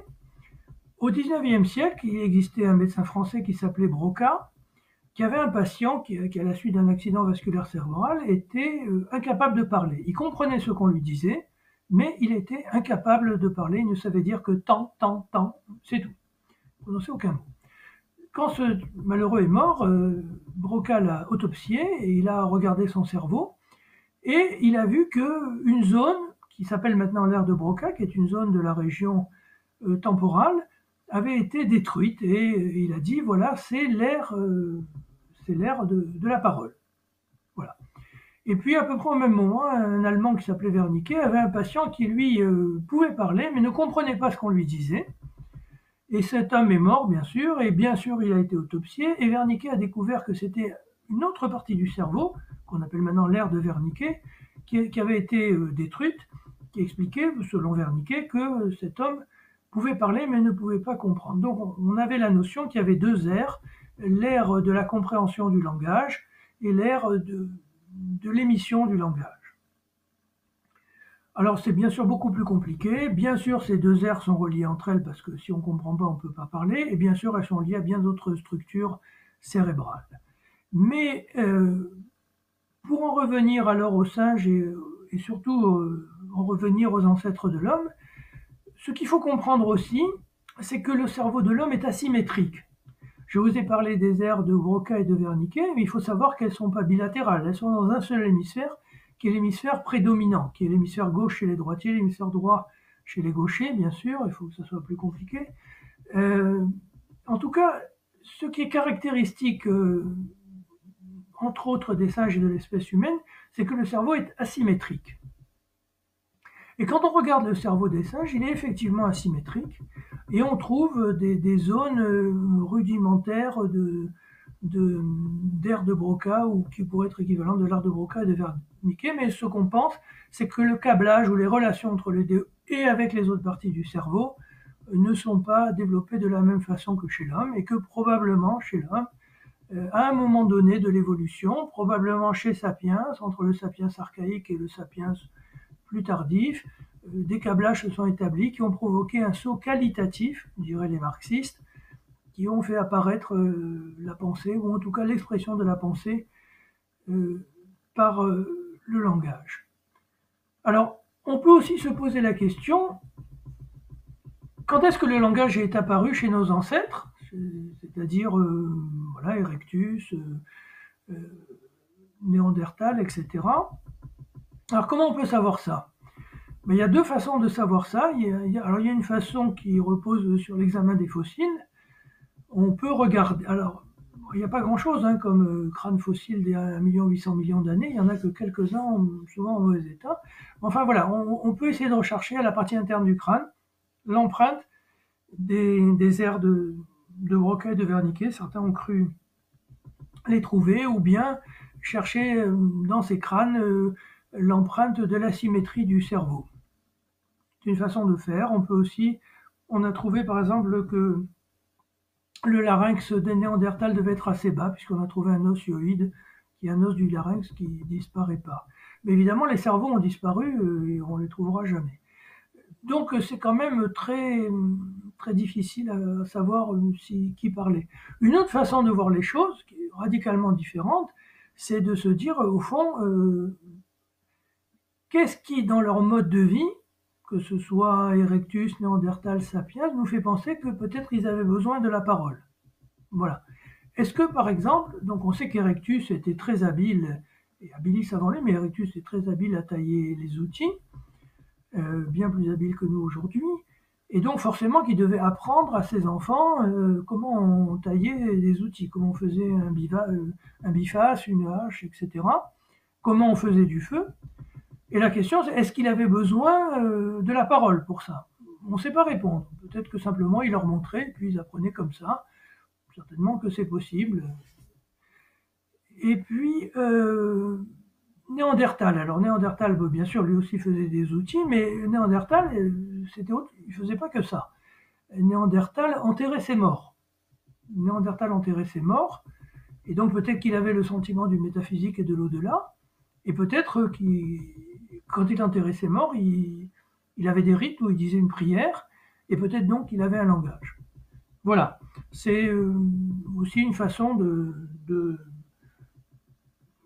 Au XIXe siècle, il existait un médecin français qui s'appelait Broca, qui avait un patient qui, à la suite d'un accident vasculaire cérébral, était incapable de parler. Il comprenait ce qu'on lui disait, mais il était incapable de parler, il ne savait dire que tant, tant, tant, c'est tout. Il ne prononçait aucun mot. Quand ce malheureux est mort, Broca l'a autopsié et il a regardé son cerveau, et il a vu qu'une zone, qui s'appelle maintenant l'aire de Broca, qui est une zone de la région temporale, avait été détruite, et il a dit, voilà, c'est l'aire de la parole. Voilà. Et puis, à peu près au même moment, un Allemand qui s'appelait Wernicke avait un patient qui, lui, pouvait parler, mais ne comprenait pas ce qu'on lui disait. Et cet homme est mort, bien sûr, et bien sûr, il a été autopsié, et Wernicke a découvert que c'était une autre partie du cerveau, qu'on appelle maintenant l'aire de Wernicke, qui avait été détruite, qui expliquait, selon Wernicke, que cet homme pouvait parler mais ne pouvait pas comprendre. Donc on avait la notion qu'il y avait deux aires, l'ère de la compréhension du langage et l'ère de l'émission du langage. Alors c'est bien sûr beaucoup plus compliqué, bien sûr ces deux aires sont reliées entre elles parce que si on ne comprend pas on ne peut pas parler, et bien sûr elles sont liées à bien d'autres structures cérébrales. Mais pour en revenir alors aux singes et surtout en revenir aux ancêtres de l'homme, ce qu'il faut comprendre aussi, c'est que le cerveau de l'homme est asymétrique. Je vous ai parlé des aires de Broca et de Wernicke, mais il faut savoir qu'elles ne sont pas bilatérales, elles sont dans un seul hémisphère, qui est l'hémisphère prédominant, qui est l'hémisphère gauche chez les droitiers, l'hémisphère droit chez les gauchers, bien sûr, il faut que ça soit plus compliqué. En tout cas, ce qui est caractéristique, entre autres des singes et de l'espèce humaine, c'est que le cerveau est asymétrique. Et quand on regarde le cerveau des singes, il est effectivement asymétrique, et on trouve des zones rudimentaires d'aire de Broca, ou qui pourraient être équivalentes de l'aire de Broca et de Wernicke, mais ce qu'on pense, c'est que le câblage ou les relations entre les deux et avec les autres parties du cerveau ne sont pas développées de la même façon que chez l'homme, et que probablement chez l'homme, à un moment donné de l'évolution, probablement chez Sapiens, entre le Sapiens archaïque et le Sapiens plus tardif, des câblages se sont établis qui ont provoqué un saut qualitatif, diraient les marxistes, qui ont fait apparaître la pensée, ou en tout cas l'expression de la pensée par le langage. Alors, on peut aussi se poser la question, quand est-ce que le langage est apparu chez nos ancêtres, c'est-à-dire voilà, Erectus, Néandertal, etc. Alors comment on peut savoir ça? Mais il y a deux façons de savoir ça. Il y a une façon qui repose sur l'examen des fossiles. On peut regarder. Alors, il n'y a pas grand-chose comme crâne fossile d'il y a 1 800 000 d'années. Il n'y en a que quelques-uns, souvent en mauvais état. Enfin voilà, on peut essayer de rechercher à la partie interne du crâne l'empreinte des aires de Broca et de Wernicke. Certains ont cru les trouver, ou bien chercher dans ces crânes l'empreinte de la symétrie du cerveau. C'est une façon de faire. On a trouvé par exemple que le larynx des Néandertals devait être assez bas, puisqu'on a trouvé un os hyoïde, qui est un os du larynx qui disparaît pas. Mais évidemment, les cerveaux ont disparu et on les trouvera jamais. Donc c'est quand même très difficile à savoir qui parlait. Une autre façon de voir les choses, qui est radicalement différente, c'est de se dire, au fond, qu'est-ce qui, dans leur mode de vie, que ce soit Erectus, Néandertal, Sapiens, nous fait penser que peut-être ils avaient besoin de la parole. Voilà. Est-ce que, par exemple, donc on sait qu'Erectus était très habile, et habilis avant lui, mais Erectus est très habile à tailler les outils, bien plus habile que nous aujourd'hui, et donc forcément qu'il devait apprendre à ses enfants comment on taillait des outils, comment on faisait un biface, une hache, etc., comment on faisait du feu. Et la question, c'est est-ce qu'il avait besoin de la parole pour ça? On ne sait pas répondre. Peut-être que simplement il leur montrait, et puis ils apprenaient comme ça. Certainement que c'est possible. Et puis, Néandertal. Alors Néandertal, bien sûr, lui aussi faisait des outils, mais Néandertal, c'était autre, il faisait pas que ça. Néandertal enterrait ses morts. Néandertal enterrait ses morts, et donc peut-être qu'il avait le sentiment du métaphysique et de l'au-delà, et peut-être qu'il, quand il enterrait ses morts, il avait des rites où il disait une prière, et peut-être donc qu'il avait un langage. Voilà, c'est aussi une façon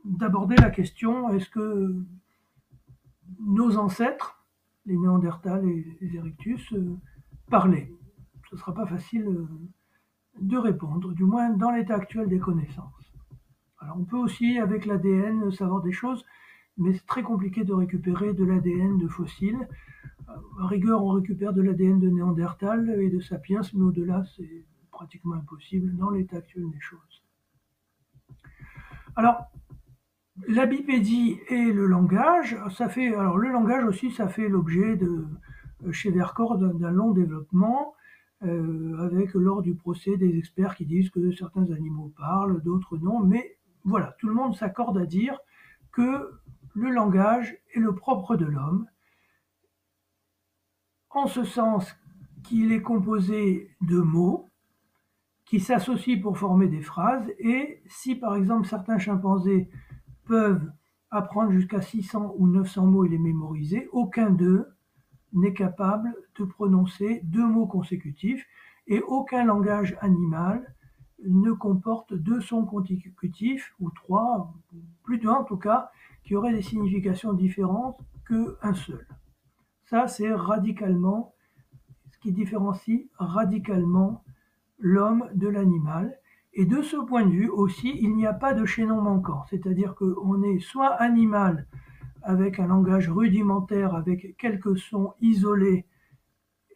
d'aborder la question, est-ce que nos ancêtres, les Néandertals et les Erectus, parlaient? Ce ne sera pas facile de répondre, du moins dans l'état actuel des connaissances. Alors on peut aussi, avec l'ADN, savoir des choses, mais c'est très compliqué de récupérer de l'ADN de fossiles. À rigueur, on récupère de l'ADN de Néandertal et de Sapiens, mais au-delà, c'est pratiquement impossible dans l'état actuel des choses. Alors, la bipédie et le langage, alors le langage aussi, ça fait l'objet chez Vercors d'un long développement, avec lors du procès des experts qui disent que certains animaux parlent, d'autres non, mais voilà, tout le monde s'accorde à dire que le langage est le propre de l'homme, en ce sens qu'il est composé de mots qui s'associent pour former des phrases, et si par exemple certains chimpanzés peuvent apprendre jusqu'à 600 ou 900 mots et les mémoriser, aucun d'eux n'est capable de prononcer 2 mots consécutifs, et aucun langage animal ne comporte 2 sons consécutifs, ou 3, plus d'1 en tout cas, qui auraient des significations différentes qu'un seul. Ça, c'est radicalement ce qui différencie radicalement l'homme de l'animal. Et de ce point de vue aussi, il n'y a pas de chaînon manquant, c'est-à-dire qu'on est soit animal avec un langage rudimentaire, avec quelques sons isolés,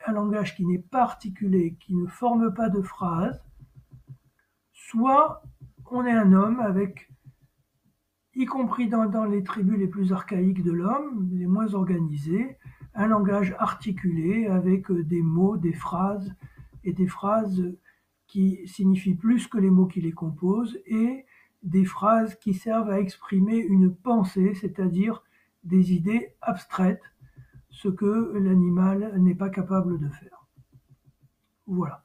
un langage qui n'est pas articulé, qui ne forme pas de phrase, soit on est un homme avec, y compris dans les tribus les plus archaïques de l'homme, les moins organisées, un langage articulé avec des mots, des phrases, et des phrases qui signifient plus que les mots qui les composent, et des phrases qui servent à exprimer une pensée, c'est-à-dire des idées abstraites, ce que l'animal n'est pas capable de faire. Voilà.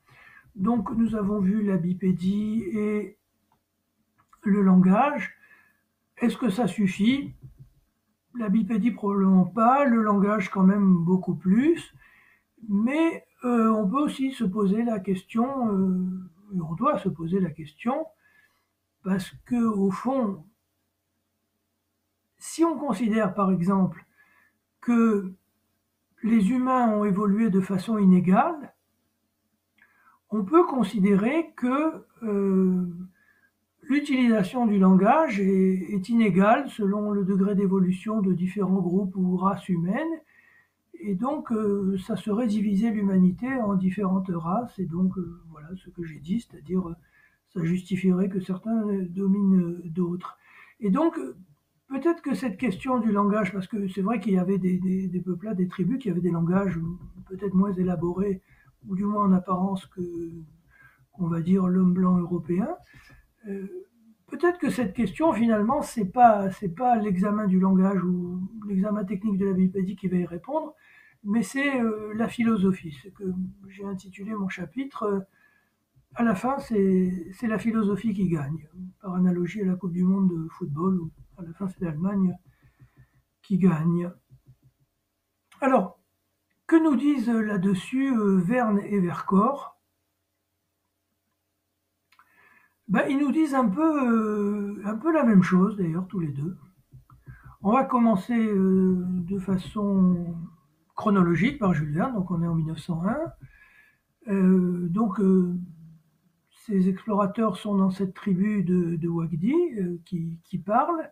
Donc nous avons vu la bipédie et le langage. Est-ce que ça suffit? La bipédie probablement pas, le langage quand même beaucoup plus, mais on peut aussi se poser la question, on doit se poser la question, parce que au fond, si on considère par exemple que les humains ont évolué de façon inégale, on peut considérer que l'utilisation du langage est inégale selon le degré d'évolution de différents groupes ou races humaines, et donc ça serait diviser l'humanité en différentes races, et donc voilà ce que j'ai dit, c'est-à-dire ça justifierait que certains dominent d'autres. Et donc peut-être que cette question du langage, parce que c'est vrai qu'il y avait des peuplades, des tribus qui avaient des langages peut-être moins élaborés, ou du moins en apparence que, on va dire, l'homme blanc européen. Peut-être que cette question, finalement, c'est pas l'examen du langage ou l'examen technique de la bipédie qui va y répondre, mais c'est la philosophie. C'est que j'ai intitulé mon chapitre. À la fin, c'est la philosophie qui gagne, par analogie à la Coupe du Monde de football, où à la fin c'est l'Allemagne qui gagne. Alors, que nous disent là-dessus Verne et Vercors? Ben, ils nous disent un peu la même chose d'ailleurs, tous les deux. On va commencer de façon chronologique par Jules Verne, donc on est en 1901. Donc ces explorateurs sont dans cette tribu de Wagdi qui parlent,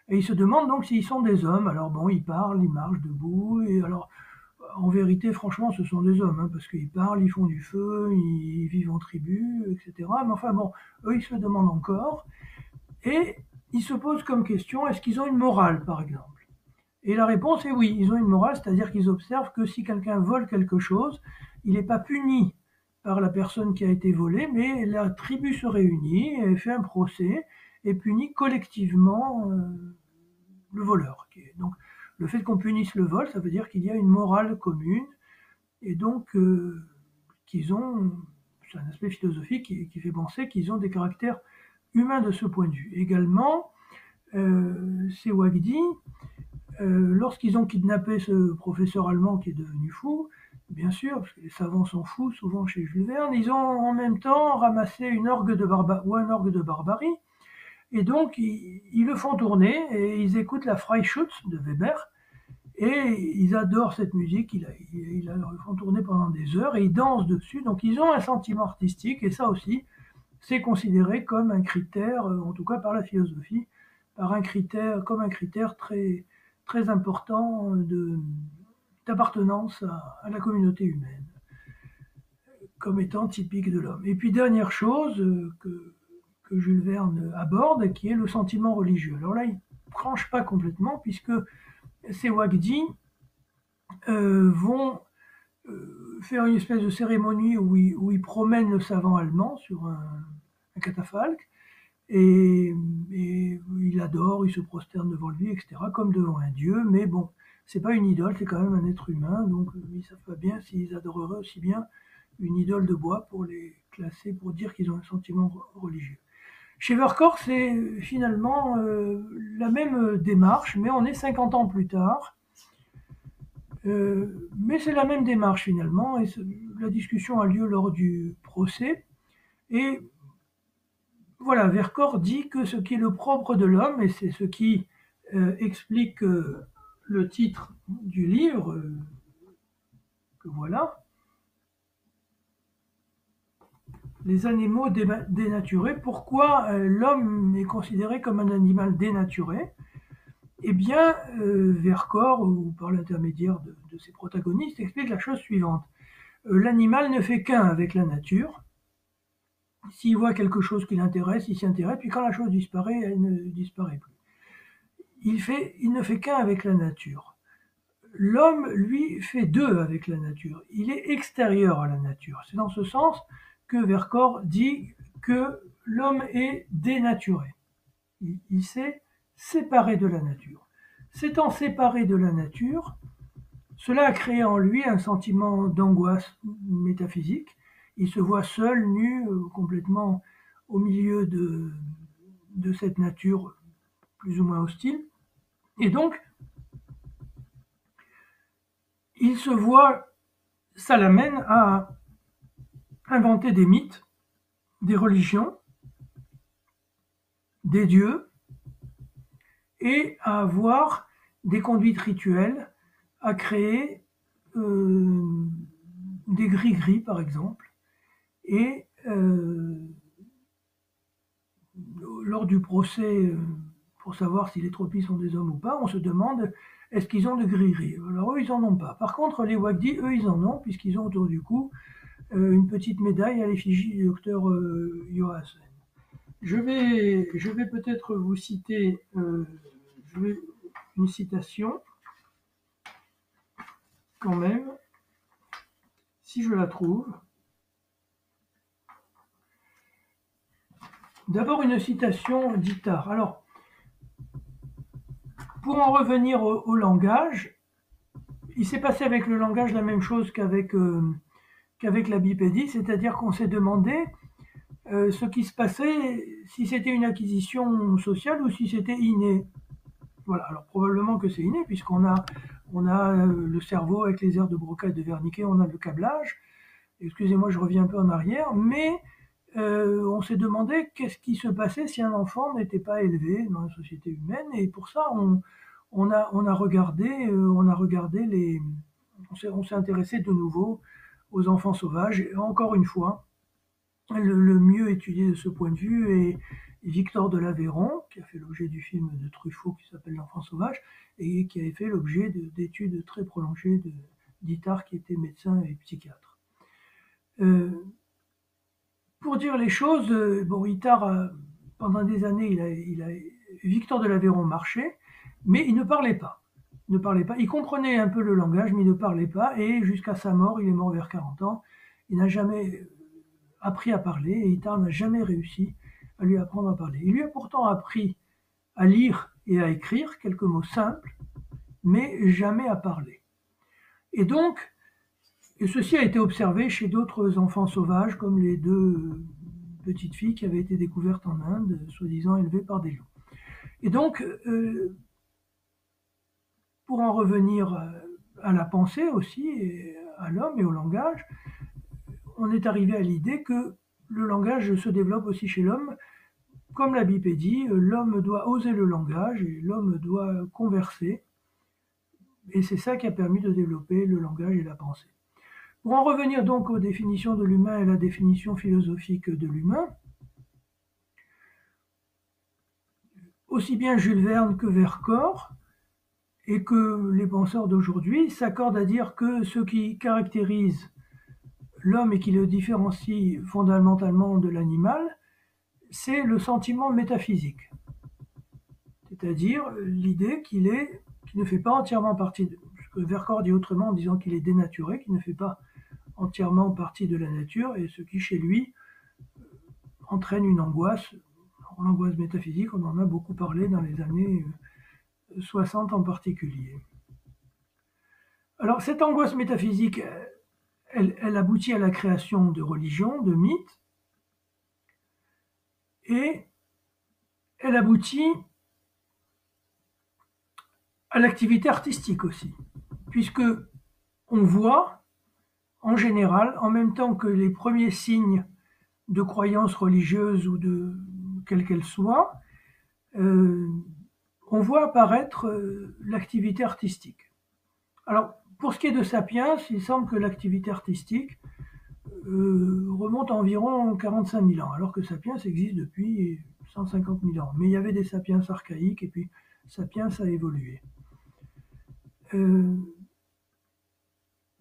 et ils se demandent donc s'ils sont des hommes. Alors bon, ils parlent, ils marchent debout, et alors en vérité, franchement, ce sont des hommes, hein, parce qu'ils parlent, ils font du feu, ils vivent en tribu, etc. Mais enfin bon, eux, ils se le demandent encore, et ils se posent comme question, est-ce qu'ils ont une morale, par exemple? Et la réponse est oui, ils ont une morale, c'est-à-dire qu'ils observent que si quelqu'un vole quelque chose, il n'est pas puni par la personne qui a été volée, mais la tribu se réunit et fait un procès et punit collectivement le voleur. Donc le fait qu'on punisse le vol, ça veut dire qu'il y a une morale commune, et donc qu'ils ont, c'est un aspect philosophique qui fait penser qu'ils ont des caractères humains de ce point de vue. Également, ces Wagdi, lorsqu'ils ont kidnappé ce professeur allemand qui est devenu fou, bien sûr, parce que les savants sont fous souvent chez Jules Verne, ils ont en même temps ramassé une orgue de un orgue de barbarie, et donc ils le font tourner et ils écoutent la Freischütz de Weber, et ils adorent cette musique, ils la font tourner pendant des heures et ils dansent dessus, donc ils ont un sentiment artistique, et ça aussi, c'est considéré comme un critère, en tout cas par la philosophie, comme un critère très, très important d'appartenance à la communauté humaine, comme étant typique de l'homme. Et puis dernière chose que Jules Verne aborde, qui est le sentiment religieux. Alors là, il ne tranche pas complètement, puisque ces Wagdi vont faire une espèce de cérémonie où ils promènent le savant allemand sur un catafalque, et il adore, il se prosterne devant lui, etc., comme devant un dieu, mais bon, c'est pas une idole, c'est quand même un être humain, donc ils savent pas bien s'ils adoreraient aussi bien une idole de bois pour les classer, pour dire qu'ils ont un sentiment religieux. Chez Vercors, c'est finalement la même démarche, mais on est 50 ans plus tard. Mais c'est la même démarche finalement, et la discussion a lieu lors du procès. Et voilà, Vercors dit que ce qui est le propre de l'homme, et c'est ce qui explique le titre du livre, que voilà, les animaux dénaturés. Pourquoi l'homme est considéré comme un animal dénaturé? Eh bien, Vercors, ou par l'intermédiaire de ses protagonistes, explique la chose suivante. L'animal ne fait qu'un avec la nature. S'il voit quelque chose qui l'intéresse, il s'y intéresse, puis quand la chose disparaît, elle ne disparaît plus. Il ne fait qu'un avec la nature. L'homme, lui, fait deux avec la nature. Il est extérieur à la nature. C'est dans ce sens que Vercors dit que l'homme est dénaturé. Il s'est séparé de la nature. S'étant séparé de la nature, cela a créé en lui un sentiment d'angoisse métaphysique. Il se voit seul, nu, complètement au milieu de cette nature plus ou moins hostile. Et donc, il se voit, ça l'amène à inventer des mythes, des religions, des dieux, et à avoir des conduites rituelles, à créer des gris-gris par exemple, et lors du procès, pour savoir si les tropis sont des hommes ou pas, on se demande est-ce qu'ils ont de gris-gris. Alors eux, ils n'en ont pas. Par contre, les Wagdi, eux, ils en ont, puisqu'ils ont autour du cou une petite médaille à l'effigie du docteur Johassen. Je vais peut-être vous citer une citation, quand même, si je la trouve. D'abord une citation d'Itard. Alors, pour en revenir au langage, il s'est passé avec le langage la même chose qu'avec la bipédie, c'est-à-dire qu'on s'est demandé ce qui se passait, si c'était une acquisition sociale ou si c'était inné. Voilà, alors probablement que c'est inné, puisqu'on a le cerveau avec les aires de Broca et de Wernicke, on a le câblage. Excusez-moi, je reviens un peu en arrière, mais on s'est demandé qu'est-ce qui se passait si un enfant n'était pas élevé dans la société humaine, et pour ça, on a regardé on s'est intéressé de nouveau aux enfants sauvages, et encore une fois, le mieux étudié de ce point de vue est Victor de l'Aveyron, qui a fait l'objet du film de Truffaut qui s'appelle L'enfant sauvage, et qui avait fait l'objet d'études très prolongées d'Itard, qui était médecin et psychiatre. Pour dire les choses, bon, Itard, pendant des années, Victor de l'Aveyron marchait, mais il ne parlait pas. Il ne parlait pas. Il comprenait un peu le langage, mais il ne parlait pas. Et jusqu'à sa mort, il est mort vers 40 ans, il n'a jamais appris à parler, et Itard n'a jamais réussi à lui apprendre à parler. Il lui a pourtant appris à lire et à écrire quelques mots simples, mais jamais à parler. Et donc, ceci a été observé chez d'autres enfants sauvages, comme les deux petites filles qui avaient été découvertes en Inde, soi-disant élevées par des loups. Et donc, pour en revenir à la pensée aussi, et à l'homme et au langage, on est arrivé à l'idée que le langage se développe aussi chez l'homme. Comme la bipédie, l'homme doit oser le langage et l'homme doit converser. Et c'est ça qui a permis de développer le langage et la pensée. Pour en revenir donc aux définitions de l'humain et la définition philosophique de l'humain, aussi bien Jules Verne que Vercors et que les penseurs d'aujourd'hui s'accordent à dire que ce qui caractérise l'homme et qui le différencie fondamentalement de l'animal, c'est le sentiment métaphysique. C'est-à-dire l'idée qu'il ne fait pas entièrement partie de ce que Vercors dit autrement en disant qu'il est dénaturé, qu'il ne fait pas entièrement partie de la nature, et ce qui chez lui entraîne une angoisse. L'angoisse métaphysique, on en a beaucoup parlé dans les années 60 en particulier. Alors cette angoisse métaphysique, elle aboutit à la création de religions, de mythes, et elle aboutit à l'activité artistique aussi, puisque on voit, en général, en même temps que les premiers signes de croyances religieuses ou de quelle qu'elle soit, on voit apparaître l'activité artistique. Alors, pour ce qui est de Sapiens, il semble que l'activité artistique remonte à environ 45 000 ans, alors que Sapiens existe depuis 150 000 ans. Mais il y avait des Sapiens archaïques, et puis Sapiens a évolué.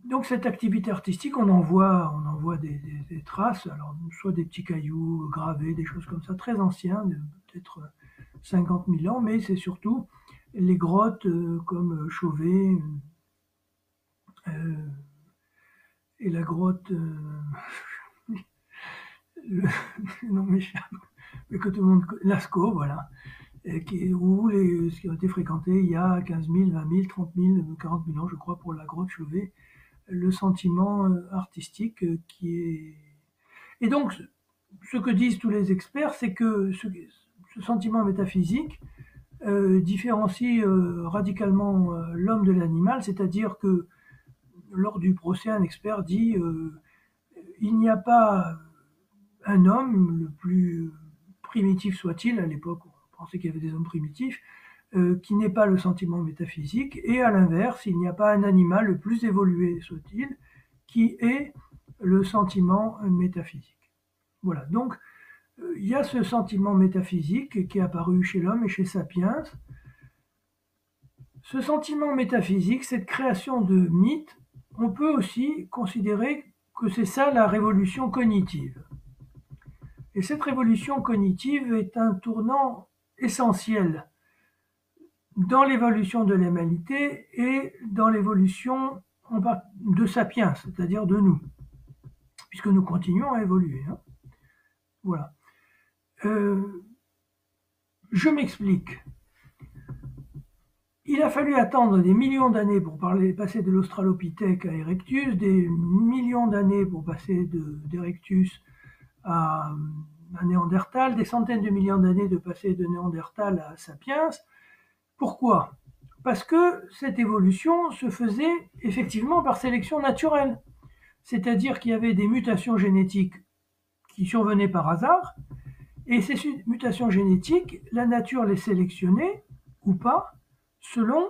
Donc cette activité artistique, on en voit des traces, alors soit des petits cailloux gravés, des choses comme ça, très anciens, peut-être 50 000 ans, mais c'est surtout les grottes comme Chauvet et la grotte non mais que tout le monde Lascaux, voilà, ce qui ont été fréquentés il y a 15 000, 20 000, 30 000, 40 000 ans, je crois, pour la grotte Chauvet, le sentiment artistique qui est... Et donc, ce que disent tous les experts, c'est que ce sentiment métaphysique différencie radicalement l'homme de l'animal, c'est-à-dire que lors du procès, un expert dit il n'y a pas un homme, le plus primitif soit-il, à l'époque on pensait qu'il y avait des hommes primitifs, qui n'ait pas le sentiment métaphysique, et à l'inverse, il n'y a pas un animal, le plus évolué soit-il, qui ait le sentiment métaphysique. Voilà, donc il y a ce sentiment métaphysique qui est apparu chez l'homme et chez Sapiens. Ce sentiment métaphysique, cette création de mythes, on peut aussi considérer que c'est ça la révolution cognitive. Et cette révolution cognitive est un tournant essentiel dans l'évolution de l'humanité et dans l'évolution de Sapiens, c'est-à-dire de nous, puisque nous continuons à évoluer. Hein. Voilà. Je m'explique. Il a fallu attendre des millions d'années pour passer de l'Australopithèque à Erectus, des millions d'années pour passer d'Erectus à Néandertal, des centaines de millions d'années de passer de Néandertal à Sapiens. Pourquoi? Parce que cette évolution se faisait effectivement par sélection naturelle. C'est-à-dire qu'il y avait des mutations génétiques qui survenaient par hasard, et ces mutations génétiques, la nature les sélectionnait ou pas, selon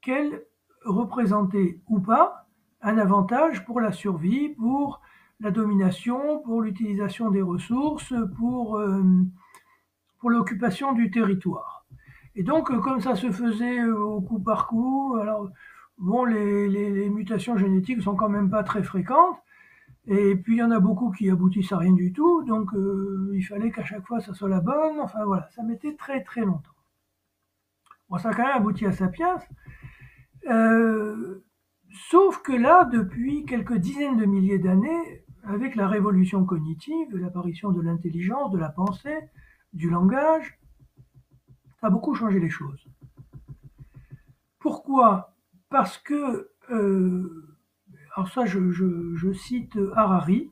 qu'elles représentaient ou pas un avantage pour la survie, pour la domination, pour l'utilisation des ressources, pour l'occupation du territoire. Et donc, comme ça se faisait au coup par coup, alors bon, les mutations génétiques sont quand même pas très fréquentes, et puis il y en a beaucoup qui aboutissent à rien du tout, donc il fallait qu'à chaque fois ça soit la bonne, enfin voilà, ça mettait très très longtemps. Bon, ça a quand même abouti à Sapiens, sauf que là, depuis quelques dizaines de milliers d'années, avec la révolution cognitive, l'apparition de l'intelligence, de la pensée, du langage, ça a beaucoup changé les choses. Pourquoi? Parce que, alors ça je cite Harari,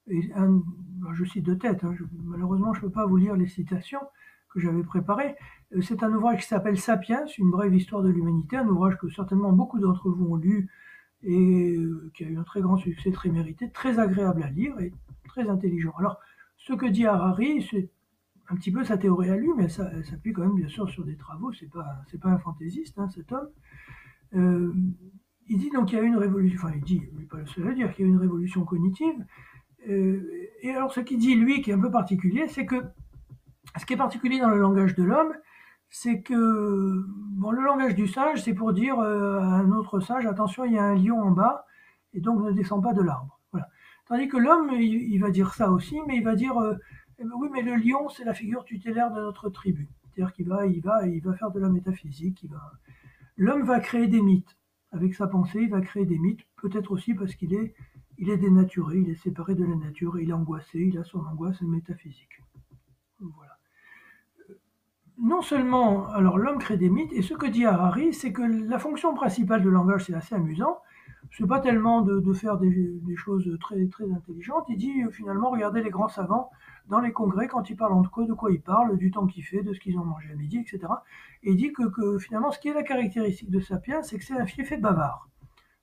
je cite de tête, hein, malheureusement je ne peux pas vous lire les citations que j'avais préparées. C'est un ouvrage qui s'appelle Sapiens, une brève histoire de l'humanité, un ouvrage que certainement beaucoup d'entre vous ont lu et qui a eu un très grand succès, très mérité, très agréable à lire et très intelligent. Alors, ce que dit Harari, c'est un petit peu sa théorie à lui, mais ça s'appuie quand même bien sûr sur des travaux, c'est pas un fantaisiste, hein, cet homme. Il dit donc qu'il y a une révolution, enfin il dit, il n'est pas le seul à dire qu'il y a une révolution cognitive, et alors ce qu'il dit lui, qui est un peu particulier, c'est que ce qui est particulier dans le langage de l'homme, c'est que bon, le langage du singe, c'est pour dire à un autre singe, attention, il y a un lion en bas, et donc ne descends pas de l'arbre. Voilà. Tandis que l'homme, il va dire ça aussi, mais il va dire, eh ben oui, mais le lion, c'est la figure tutélaire de notre tribu. C'est-à-dire qu'il va faire de la métaphysique. L'homme va créer des mythes. Avec sa pensée, il va créer des mythes, peut-être aussi parce il est dénaturé, il est séparé de la nature, il est angoissé, il a son angoisse métaphysique. Voilà. Non seulement, alors l'homme crée des mythes, et ce que dit Harari, c'est que la fonction principale du langage, c'est assez amusant, c'est pas tellement de faire des choses très, très intelligentes, il dit finalement, regardez les grands savants dans les congrès, quand ils parlent de quoi ils parlent, du temps qu'il fait, de ce qu'ils ont mangé à midi, etc. Et il dit que finalement, ce qui est la caractéristique de Sapiens, c'est que c'est un fiefé bavard.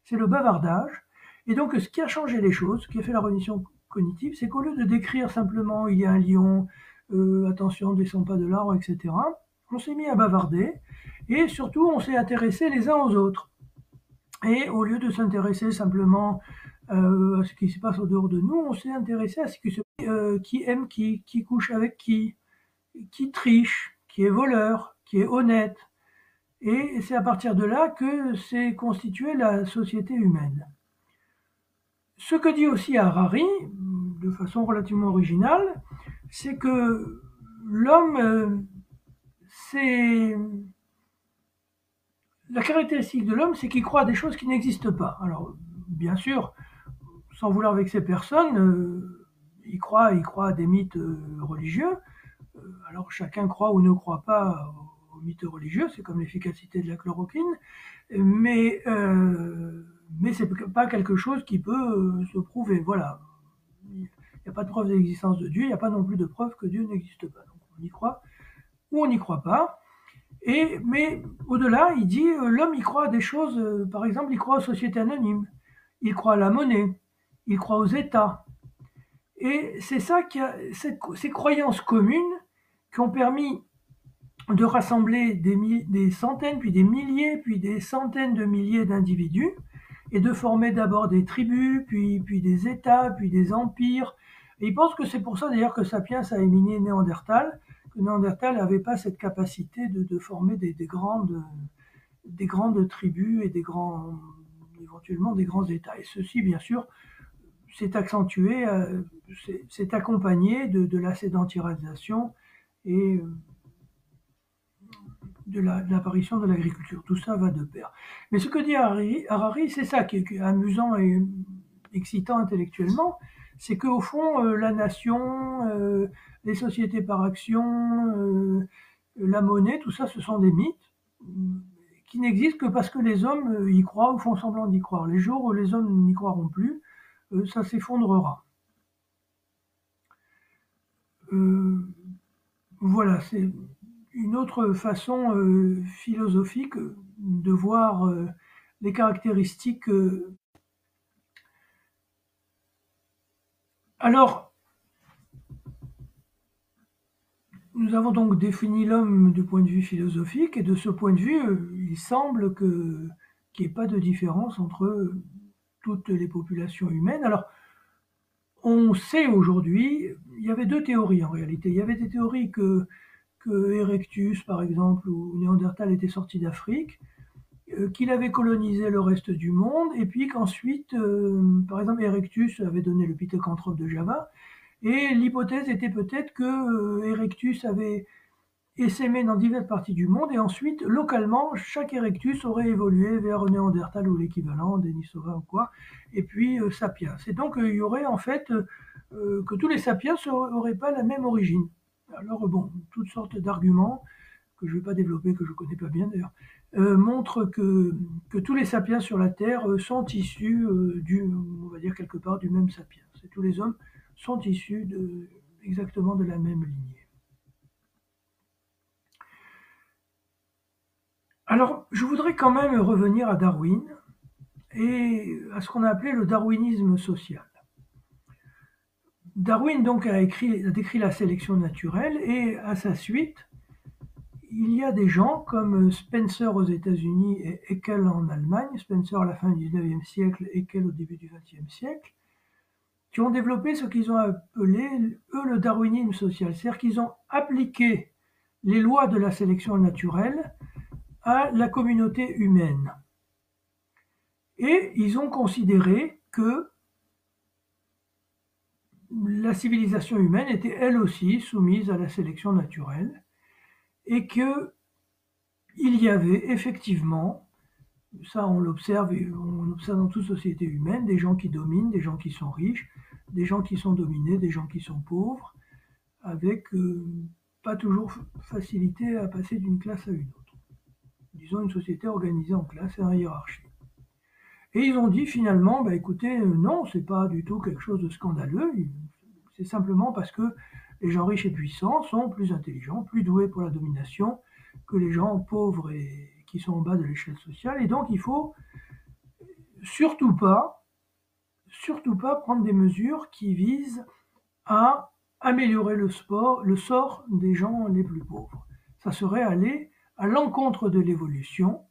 C'est le bavardage, et donc ce qui a changé les choses, ce qui a fait la révolution cognitive, c'est qu'au lieu de décrire simplement il y a un lion, attention, descends pas de l'arbre, etc., on s'est mis à bavarder, et surtout on s'est intéressé les uns aux autres. Et au lieu de s'intéresser simplement à ce qui se passe au dehors de nous, on s'est intéressé à ce qui aime qui couche avec qui triche, qui est voleur, qui est honnête. Et c'est à partir de là que s'est constituée la société humaine. Ce que dit aussi Harari, de façon relativement originale, c'est que l'homme, c'est la caractéristique de l'homme, c'est qu'il croit à des choses qui n'existent pas. Alors, bien sûr, sans vouloir vexer personne, il croit à des mythes religieux. Alors, chacun croit ou ne croit pas aux mythes religieux, c'est comme l'efficacité de la chloroquine, mais c'est pas quelque chose qui peut se prouver. Voilà. Il n'y a pas de preuve de l'existence de Dieu, il n'y a pas non plus de preuve que Dieu n'existe pas. Donc on y croit ou on n'y croit pas. Mais au-delà, il dit l'homme y croit à des choses, par exemple, il croit aux sociétés anonymes, il croit à la monnaie, il croit aux États. Et c'est ça ces croyances communes qui ont permis de rassembler des centaines, puis des milliers, puis des centaines de milliers d'individus, et de former d'abord des tribus, puis des États, puis des empires. Et il pense que c'est pour ça d'ailleurs que Sapiens a éliminé Néandertal, que Néandertal n'avait pas cette capacité de former des grandes tribus et éventuellement des grands États. Et ceci, bien sûr, s'est accentué, s'est accompagné de la sédentarisation et de l'apparition de l'agriculture. Tout ça va de pair. Mais ce que dit Harari, c'est ça qui est amusant et excitant intellectuellement, c'est qu'au fond, la nation, les sociétés par action, la monnaie, tout ça, ce sont des mythes qui n'existe que parce que les hommes y croient ou font semblant d'y croire. Les jours où les hommes n'y croiront plus, ça s'effondrera. Voilà, c'est une autre façon philosophique de voir les caractéristiques. Alors, nous avons donc défini l'homme du point de vue philosophique, et de ce point de vue, il semble qu'il n'y ait pas de différence entre toutes les populations humaines. Alors, on sait aujourd'hui, il y avait deux théories en réalité. Il y avait des théories que Erectus, par exemple, ou Néandertal étaient sortis d'Afrique, qu'il avait colonisé le reste du monde, et puis qu'ensuite, par exemple, Erectus avait donné le Pithecanthrope de Java, et l'hypothèse était peut-être que Erectus avait essaimé dans diverses parties du monde, et ensuite, localement, chaque Erectus aurait évolué vers Néandertal ou l'équivalent, Denisova ou quoi, et puis Sapiens. Et donc, il y aurait en fait que tous les Sapiens n'auraient pas la même origine. Alors, bon, toutes sortes d'arguments que je ne vais pas développer, que je ne connais pas bien d'ailleurs, montrent que tous les sapiens sur la Terre sont issus on va dire quelque part, du même sapiens. Et tous les hommes sont issus exactement de la même lignée. Alors, je voudrais quand même revenir à Darwin et à ce qu'on a appelé le darwinisme social. Darwin donc a décrit la sélection naturelle, et à sa suite, il y a des gens comme Spencer aux États-Unis et Haeckel en Allemagne, Spencer à la fin du XIXe siècle, Haeckel au début du XXe siècle, qui ont développé ce qu'ils ont appelé, eux, le darwinisme social. C'est-à-dire qu'ils ont appliqué les lois de la sélection naturelle à la communauté humaine. Et ils ont considéré que la civilisation humaine était elle aussi soumise à la sélection naturelle, et qu'il y avait effectivement, ça on l'observe, et on observe dans toute société humaine, des gens qui dominent, des gens qui sont riches, des gens qui sont dominés, des gens qui sont pauvres, avec pas toujours facilité à passer d'une classe à une autre. Disons une société organisée en classes et en hiérarchie. Et ils ont dit finalement, bah écoutez, non, c'est pas du tout quelque chose de scandaleux, c'est simplement parce que les gens riches et puissants sont plus intelligents, plus doués pour la domination que les gens pauvres et qui sont en bas de l'échelle sociale, et donc il faut surtout pas prendre des mesures qui visent à améliorer le sort des gens les plus pauvres. Ça serait aller à l'encontre de l'évolution,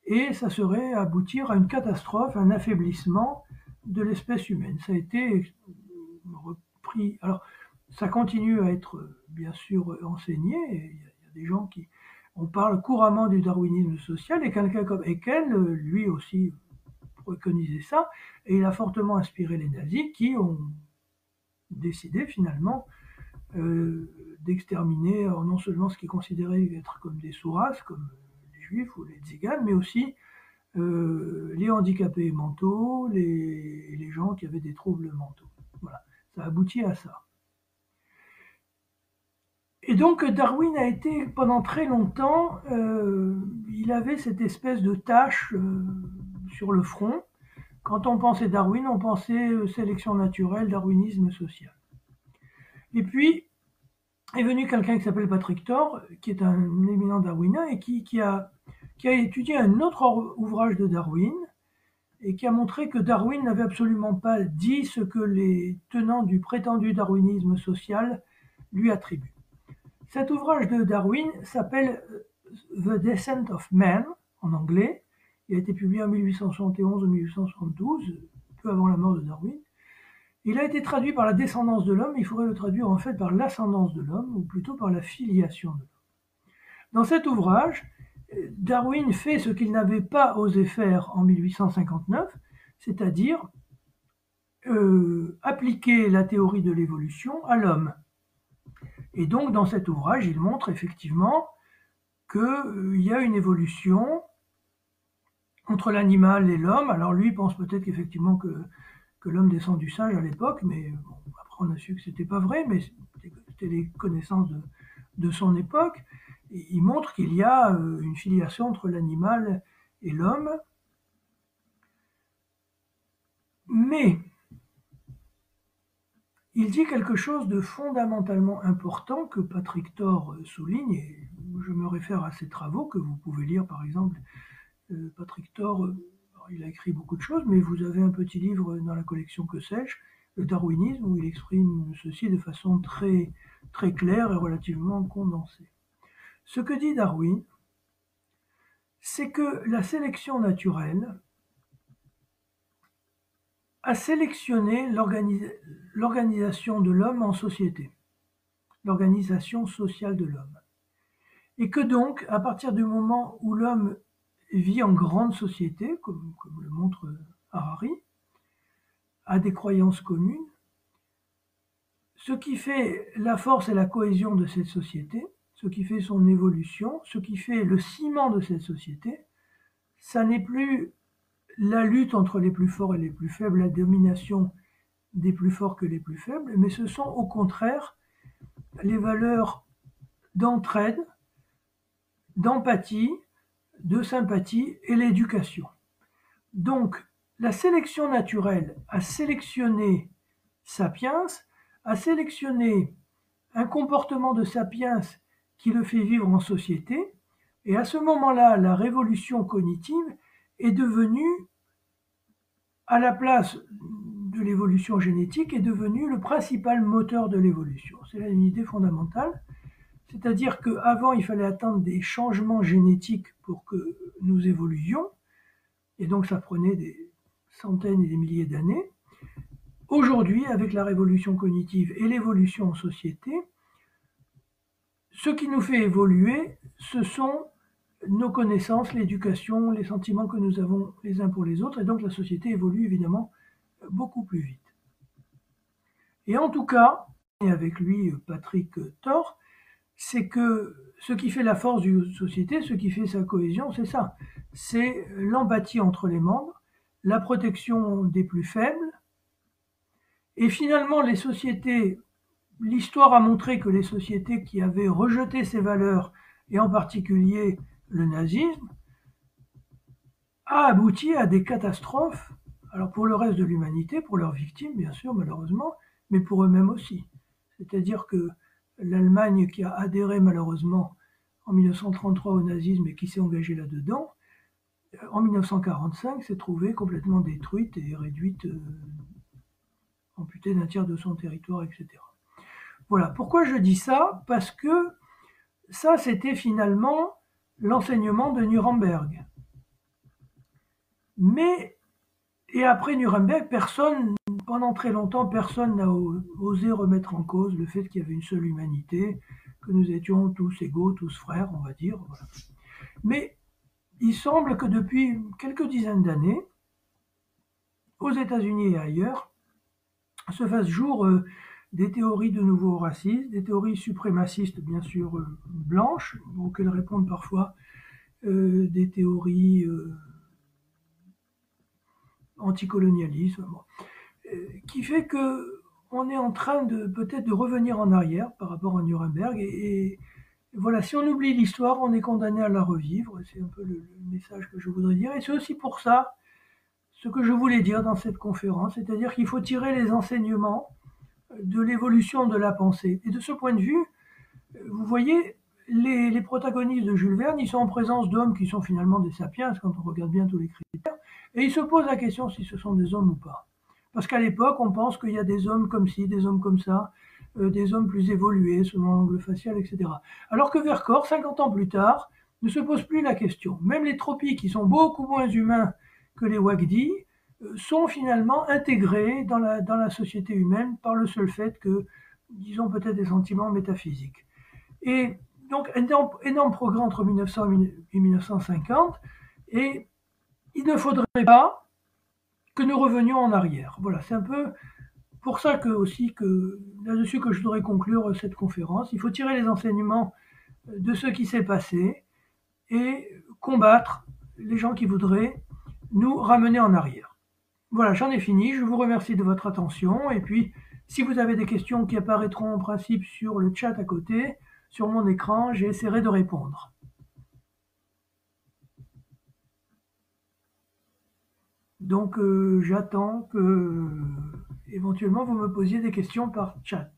et ça serait aboutir à une catastrophe, un affaiblissement de l'espèce humaine. Ça a été repris. Alors, ça continue à être bien sûr enseigné. Il y a des gens qui. On parle couramment du darwinisme social, et quelqu'un comme Haeckel, lui aussi, préconisait ça, et il a fortement inspiré les nazis qui ont décidé finalement d'exterminer non seulement ce qu'ils considéraient être comme des sous-races, comme les juifs ou les tziganes, mais aussi les handicapés mentaux, les gens qui avaient des troubles mentaux. Voilà, ça aboutit à ça. Et donc Darwin a été pendant très longtemps, il avait cette espèce de tache sur le front. Quand on pensait Darwin, on pensait sélection naturelle, darwinisme social. Et puis est venu quelqu'un qui s'appelle Patrick Thor, qui est un éminent darwinien et qui a étudié un autre ouvrage de Darwin, et qui a montré que Darwin n'avait absolument pas dit ce que les tenants du prétendu darwinisme social lui attribuent. Cet ouvrage de Darwin s'appelle The Descent of Man, en anglais. Il a été publié en 1871 ou 1872, peu avant la mort de Darwin. Il a été traduit par la descendance de l'homme, il faudrait le traduire en fait par l'ascendance de l'homme, ou plutôt par la filiation de l'homme. Dans cet ouvrage, Darwin fait ce qu'il n'avait pas osé faire en 1859, c'est-à-dire appliquer la théorie de l'évolution à l'homme. Et donc dans cet ouvrage, il montre effectivement qu'il y a une évolution entre l'animal et l'homme. Alors lui pense peut-être qu'effectivement que l'homme descend du singe à l'époque, mais bon, après on a su que c'était pas vrai, mais c'était les connaissances de son époque. Il montre qu'il y a une filiation entre l'animal et l'homme, mais il dit quelque chose de fondamentalement important que Patrick Thor souligne, et je me réfère à ses travaux que vous pouvez lire par exemple. Patrick Thor, il a écrit beaucoup de choses, mais vous avez un petit livre dans la collection Que sais-je, le darwinisme, où il exprime ceci de façon très, très claire et relativement condensée. Ce que dit Darwin, c'est que la sélection naturelle a sélectionné l'organisation de l'homme en société, l'organisation sociale de l'homme. Et que donc, à partir du moment où l'homme vit en grande société, comme le montre Harari, a des croyances communes, ce qui fait la force et la cohésion de cette société, ce qui fait son évolution, ce qui fait le ciment de cette société, ça n'est plus la lutte entre les plus forts et les plus faibles, la domination des plus forts que les plus faibles, mais ce sont au contraire les valeurs d'entraide, d'empathie, de sympathie et l'éducation. Donc, la sélection naturelle a sélectionné Sapiens, a sélectionné un comportement de Sapiens qui le fait vivre en société, et à ce moment-là, la révolution cognitive est devenue, à la place de l'évolution génétique, est devenue le principal moteur de l'évolution. C'est là une idée fondamentale, c'est-à-dire qu'avant, il fallait attendre des changements génétiques pour que nous évoluions, et donc ça prenait des centaines et des milliers d'années. Aujourd'hui, avec la révolution cognitive et l'évolution en société, ce qui nous fait évoluer, ce sont nos connaissances, l'éducation, les sentiments que nous avons les uns pour les autres, et donc la société évolue évidemment beaucoup plus vite. Et en tout cas, et avec lui Patrick Thor, c'est que ce qui fait la force d'une société, ce qui fait sa cohésion, c'est ça. C'est l'empathie entre les membres, la protection des plus faibles, et finalement les sociétés, l'histoire a montré que les sociétés qui avaient rejeté ces valeurs, et en particulier le nazisme, a abouti à des catastrophes, alors pour le reste de l'humanité, pour leurs victimes bien sûr malheureusement, mais pour eux-mêmes aussi. C'est-à-dire que l'Allemagne qui a adhéré malheureusement en 1933 au nazisme et qui s'est engagée là-dedans, en 1945 s'est trouvée complètement détruite et réduite, amputée d'un tiers de son territoire, etc. Voilà, pourquoi je dis ça? Parce que ça, c'était finalement l'enseignement de Nuremberg. Mais, et après Nuremberg, pendant très longtemps, personne n'a osé remettre en cause le fait qu'il y avait une seule humanité, que nous étions tous égaux, tous frères, on va dire. Voilà. Mais il semble que depuis quelques dizaines d'années, aux États-Unis et ailleurs, se fassent jour des théories de nouveau racisme, des théories suprémacistes, bien sûr, blanches, auxquelles répondent parfois des théories anticolonialisme, qui fait que on est en train de peut-être de revenir en arrière par rapport à Nuremberg, et voilà, si on oublie l'histoire, on est condamné à la revivre. C'est un peu le message que je voudrais dire, et c'est aussi pour ça ce que je voulais dire dans cette conférence, c'est-à-dire qu'il faut tirer les enseignements de l'évolution de la pensée. Et de ce point de vue, vous voyez, les protagonistes de Jules Verne, ils sont en présence d'hommes qui sont finalement des sapiens, quand on regarde bien tous les critères, et ils se posent la question si ce sont des hommes ou pas. Parce qu'à l'époque, on pense qu'il y a des hommes comme ci, des hommes comme ça, des hommes plus évolués selon l'angle facial, etc. Alors que Vercors, 50 ans plus tard, ne se pose plus la question. Même les tropiques, qui sont beaucoup moins humains que les Wagdi, sont finalement intégrés dans la société humaine par le seul fait que, disons peut-être des sentiments métaphysiques. Et donc, énorme progrès entre 1900 et 1950, et il ne faudrait pas que nous revenions en arrière. Voilà, c'est un peu pour ça que aussi là-dessus que je voudrais conclure cette conférence. Il faut tirer les enseignements de ce qui s'est passé et combattre les gens qui voudraient nous ramener en arrière. Voilà, j'en ai fini. Je vous remercie de votre attention. Et puis, si vous avez des questions qui apparaîtront en principe sur le chat à côté, sur mon écran, j'essaierai de répondre. Donc j'attends que éventuellement vous me posiez des questions par chat.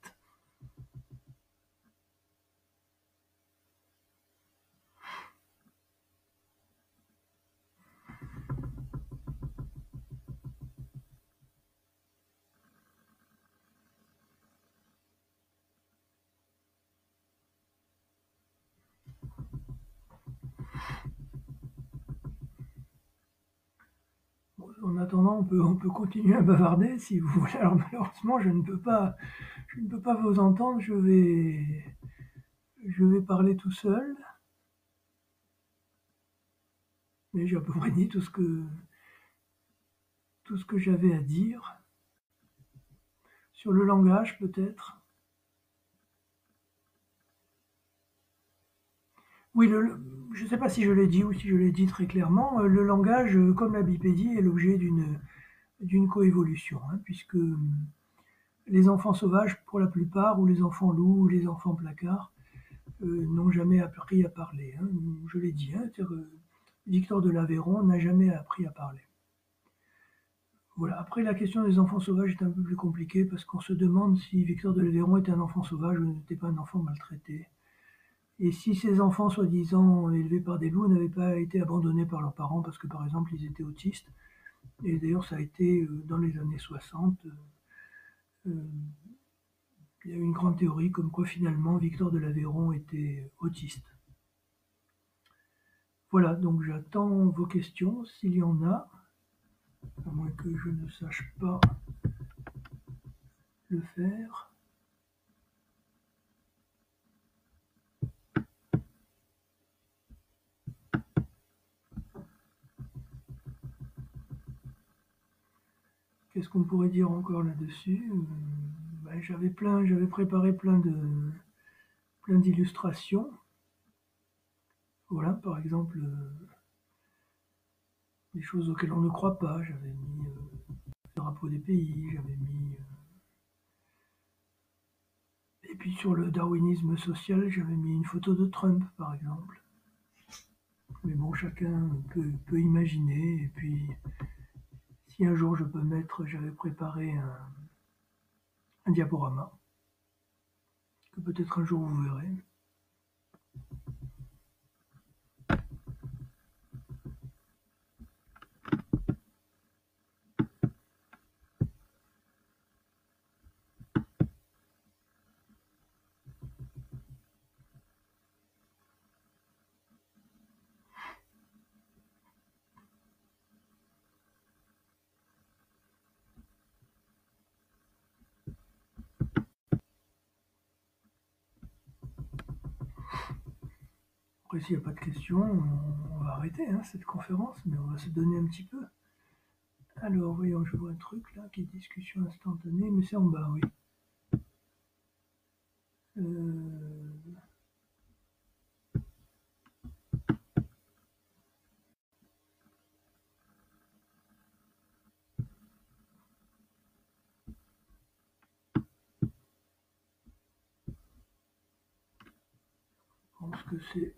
En attendant, on peut continuer à bavarder si vous voulez. Alors malheureusement, je ne peux pas vous entendre. Je vais parler tout seul, mais j'ai à peu près dit tout ce que j'avais à dire sur le langage, peut-être. Oui, je ne sais pas si je l'ai dit ou si je l'ai dit très clairement. Le langage, comme la bipédie, est l'objet d'une coévolution, hein, puisque les enfants sauvages, pour la plupart, ou les enfants loups, ou les enfants placards, n'ont jamais appris à parler, hein. Je l'ai dit, hein, Victor de l'Aveyron n'a jamais appris à parler. Voilà. Après, la question des enfants sauvages est un peu plus compliquée parce qu'on se demande si Victor de l'Aveyron était un enfant sauvage ou n'était pas un enfant maltraité. Et si ces enfants, soi-disant élevés par des loups, n'avaient pas été abandonnés par leurs parents parce que, par exemple, ils étaient autistes. Et d'ailleurs, ça a été dans les années 60. Il y a une grande théorie comme quoi finalement Victor de l'Aveyron était autiste. Voilà, donc j'attends vos questions s'il y en a, à moins que je ne sache pas le faire. Qu'est-ce qu'on pourrait dire encore là-dessus? J'avais préparé plein d'illustrations. Voilà, par exemple, des choses auxquelles on ne croit pas. J'avais mis le drapeau des pays, j'avais mis. Et puis sur le darwinisme social, j'avais mis une photo de Trump, par exemple. Mais bon, chacun peut imaginer. Et puis, si un jour je peux mettre, j'avais préparé un diaporama, que peut-être un jour vous verrez. Après, s'il n'y a pas de questions, on va arrêter cette conférence, mais on va se donner un petit peu. Alors, voyons, je vois un truc là qui est discussion instantanée, mais c'est en bas, oui. Je pense que c'est.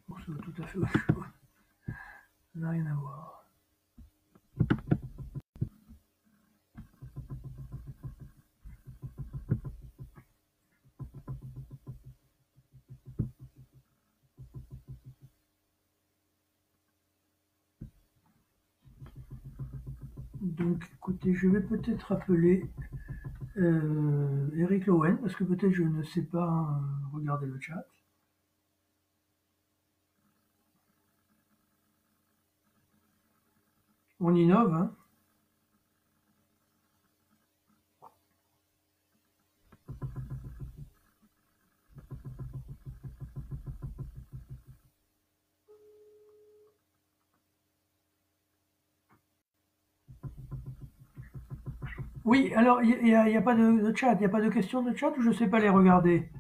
Bon, c'est tout à fait autre chose. Ça n'a rien à voir. Donc, écoutez, je vais peut-être appeler Eric Lowen, parce que peut-être je ne sais pas regarder le chat. On innove, hein. Oui, alors il n'y a pas de chat, il n'y a pas de questions de chat ou je ne sais pas les regarder?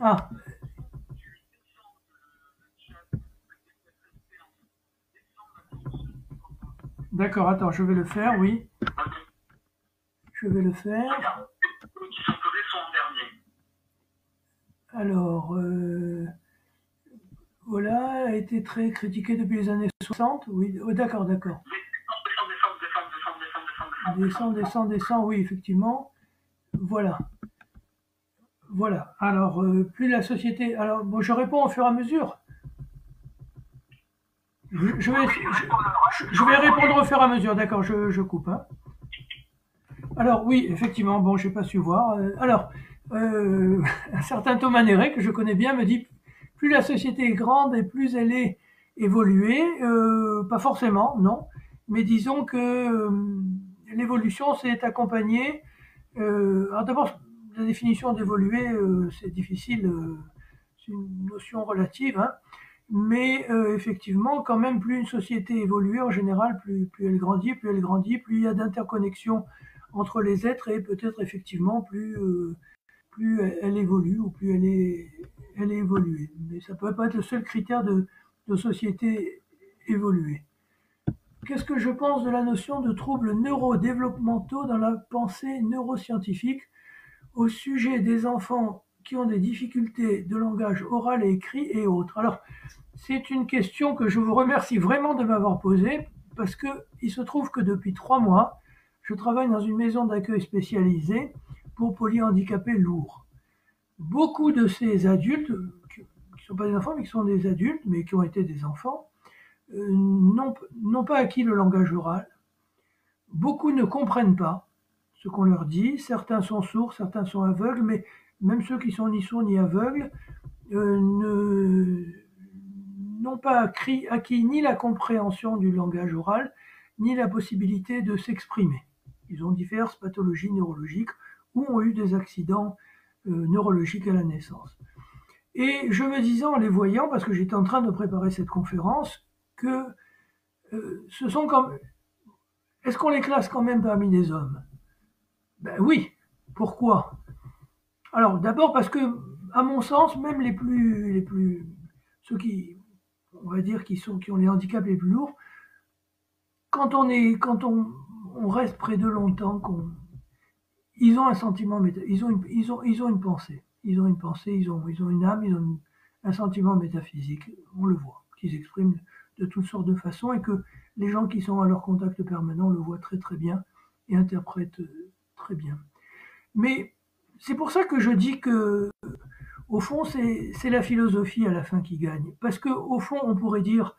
Ah, d'accord, attends, je vais le faire, oui. Je vais le faire. Alors, voilà, a été très critiqué depuis les années 60. Oui, oh, d'accord, d'accord. Descend, oui, effectivement. Voilà, voilà. Alors, plus la société. Alors, bon, je réponds au fur et à mesure. Je vais répondre au fur et à mesure, d'accord, je coupe. Hein. Alors, oui, effectivement, bon, j'ai pas su voir. Alors, un certain Thomas Néret, que je connais bien, me dit plus la société est grande et plus elle est évoluée. Pas forcément, non. Mais disons que l'évolution s'est accompagnée. Alors d'abord, la définition d'évoluer, c'est difficile, c'est une notion relative, hein, mais effectivement, quand même, plus une société évolue, en général, plus elle grandit, plus il y a d'interconnexions entre les êtres et peut-être effectivement plus elle évolue ou plus elle est évoluée. Mais ça ne peut pas être le seul critère de société évoluée. Qu'est-ce que je pense de la notion de troubles neurodéveloppementaux dans la pensée neuroscientifique au sujet des enfants qui ont des difficultés de langage oral et écrit et autres? Alors, c'est une question que je vous remercie vraiment de m'avoir posée parce que il se trouve que depuis 3 mois, je travaille dans une maison d'accueil spécialisée pour polyhandicapés lourds. Beaucoup de ces adultes, qui ne sont pas des enfants, mais qui sont des adultes, mais qui ont été des enfants, n'ont pas acquis le langage oral. Beaucoup ne comprennent pas ce qu'on leur dit. Certains sont sourds, certains sont aveugles, mais même ceux qui sont ni sourds ni aveugles n'ont pas acquis ni la compréhension du langage oral, ni la possibilité de s'exprimer. Ils ont diverses pathologies neurologiques ou ont eu des accidents neurologiques à la naissance. Et je me disais en les voyant, parce que j'étais en train de préparer cette conférence, que ce sont comme... Est-ce qu'on les classe quand même parmi les hommes? Ben oui. Pourquoi? Alors d'abord parce que, à mon sens, même ceux qui, on va dire, qui ont les handicaps les plus lourds, quand on reste près d'eux longtemps, ils ont un sentiment, ils ont une pensée, ils ont une âme, un sentiment métaphysique, on le voit, qu'ils expriment de toutes sortes de façons et que les gens qui sont à leur contact permanent le voient très très bien et interprètent très bien. Mais c'est pour ça que je dis que, au fond, c'est la philosophie à la fin qui gagne. Parce qu'au fond, on pourrait dire,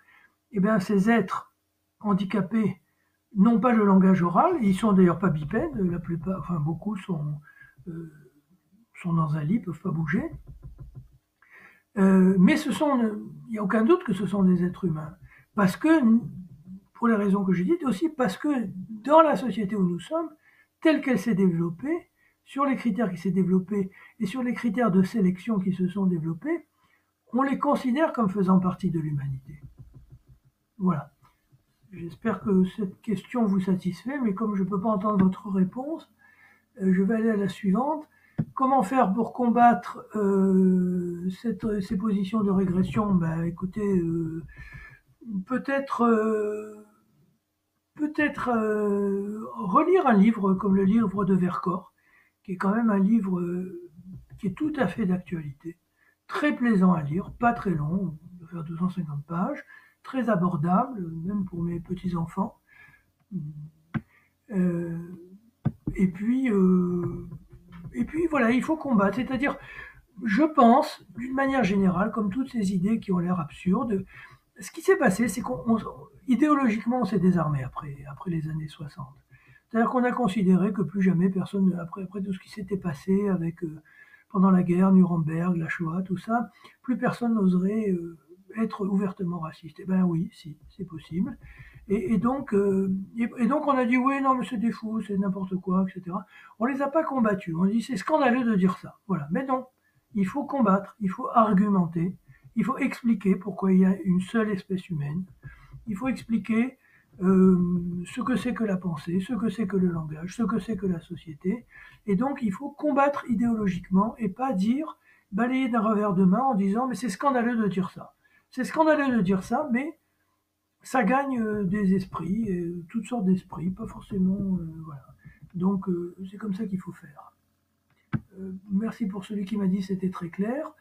eh bien, ces êtres handicapés n'ont pas le langage oral, ils sont d'ailleurs pas bipèdes, la plupart, enfin beaucoup euh, sont dans un lit, peuvent pas bouger. Mais il n'y a aucun doute que ce sont des êtres humains. Parce que, pour les raisons que j'ai dites, aussi parce que dans la société où nous sommes, telle qu'elle s'est développée, sur les critères qui s'est développés et sur les critères de sélection qui se sont développés, on les considère comme faisant partie de l'humanité. Voilà. J'espère que cette question vous satisfait, mais comme je ne peux pas entendre votre réponse, je vais aller à la suivante. Comment faire pour combattre ces positions de régression? Ben, écoutez, peut-être relire un livre comme le livre de Vercors, qui est quand même un livre qui est tout à fait d'actualité, très plaisant à lire, pas très long, il doit faire 250 pages, très abordable, même pour mes petits-enfants. Euh, et puis, euh, et puis voilà, il faut combattre. C'est-à-dire, je pense, d'une manière générale, comme toutes ces idées qui ont l'air absurdes, ce qui s'est passé, c'est qu'idéologiquement, on s'est désarmé après les années 60. C'est-à-dire qu'on a considéré que plus jamais personne, après tout ce qui s'était passé pendant la guerre, Nuremberg, la Shoah, tout ça, plus personne n'oserait être ouvertement raciste. Eh bien oui, si, c'est possible. Et donc on a dit oui, non, mais c'est des fous, c'est n'importe quoi, etc. On les a pas combattus. On dit c'est scandaleux de dire ça. Voilà. Mais non, il faut combattre, il faut argumenter, il faut expliquer pourquoi il y a une seule espèce humaine. Il faut expliquer ce que c'est que la pensée, ce que c'est que le langage, ce que c'est que la société. Et donc il faut combattre idéologiquement et pas dire balayé d'un revers de main en disant mais c'est scandaleux de dire ça. C'est scandaleux de dire ça, mais ça gagne des esprits, toutes sortes d'esprits, pas forcément. Voilà. Donc c'est comme ça qu'il faut faire. Merci pour celui qui m'a dit c'était très clair.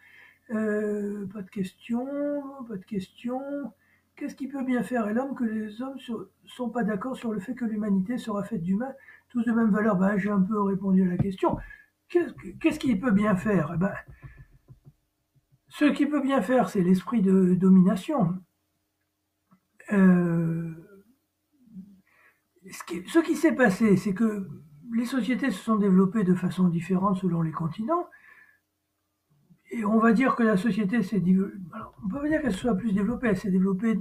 Pas de questions, pas de questions. Qu'est-ce qui peut bien faire et l'homme que les hommes ne sont pas d'accord sur le fait que l'humanité sera faite d'humains, tous de même valeur? Ben, j'ai un peu répondu à la question. Qu'est-ce qu'il peut bien faire? Eh ben, ce qu'il peut bien faire, c'est l'esprit de domination. Euh, ce qui s'est passé, c'est que les sociétés se sont développées de façon différente selon les continents. Et on va dire que la société s'est développée. On peut pas dire qu'elle soit plus développée, elle s'est développée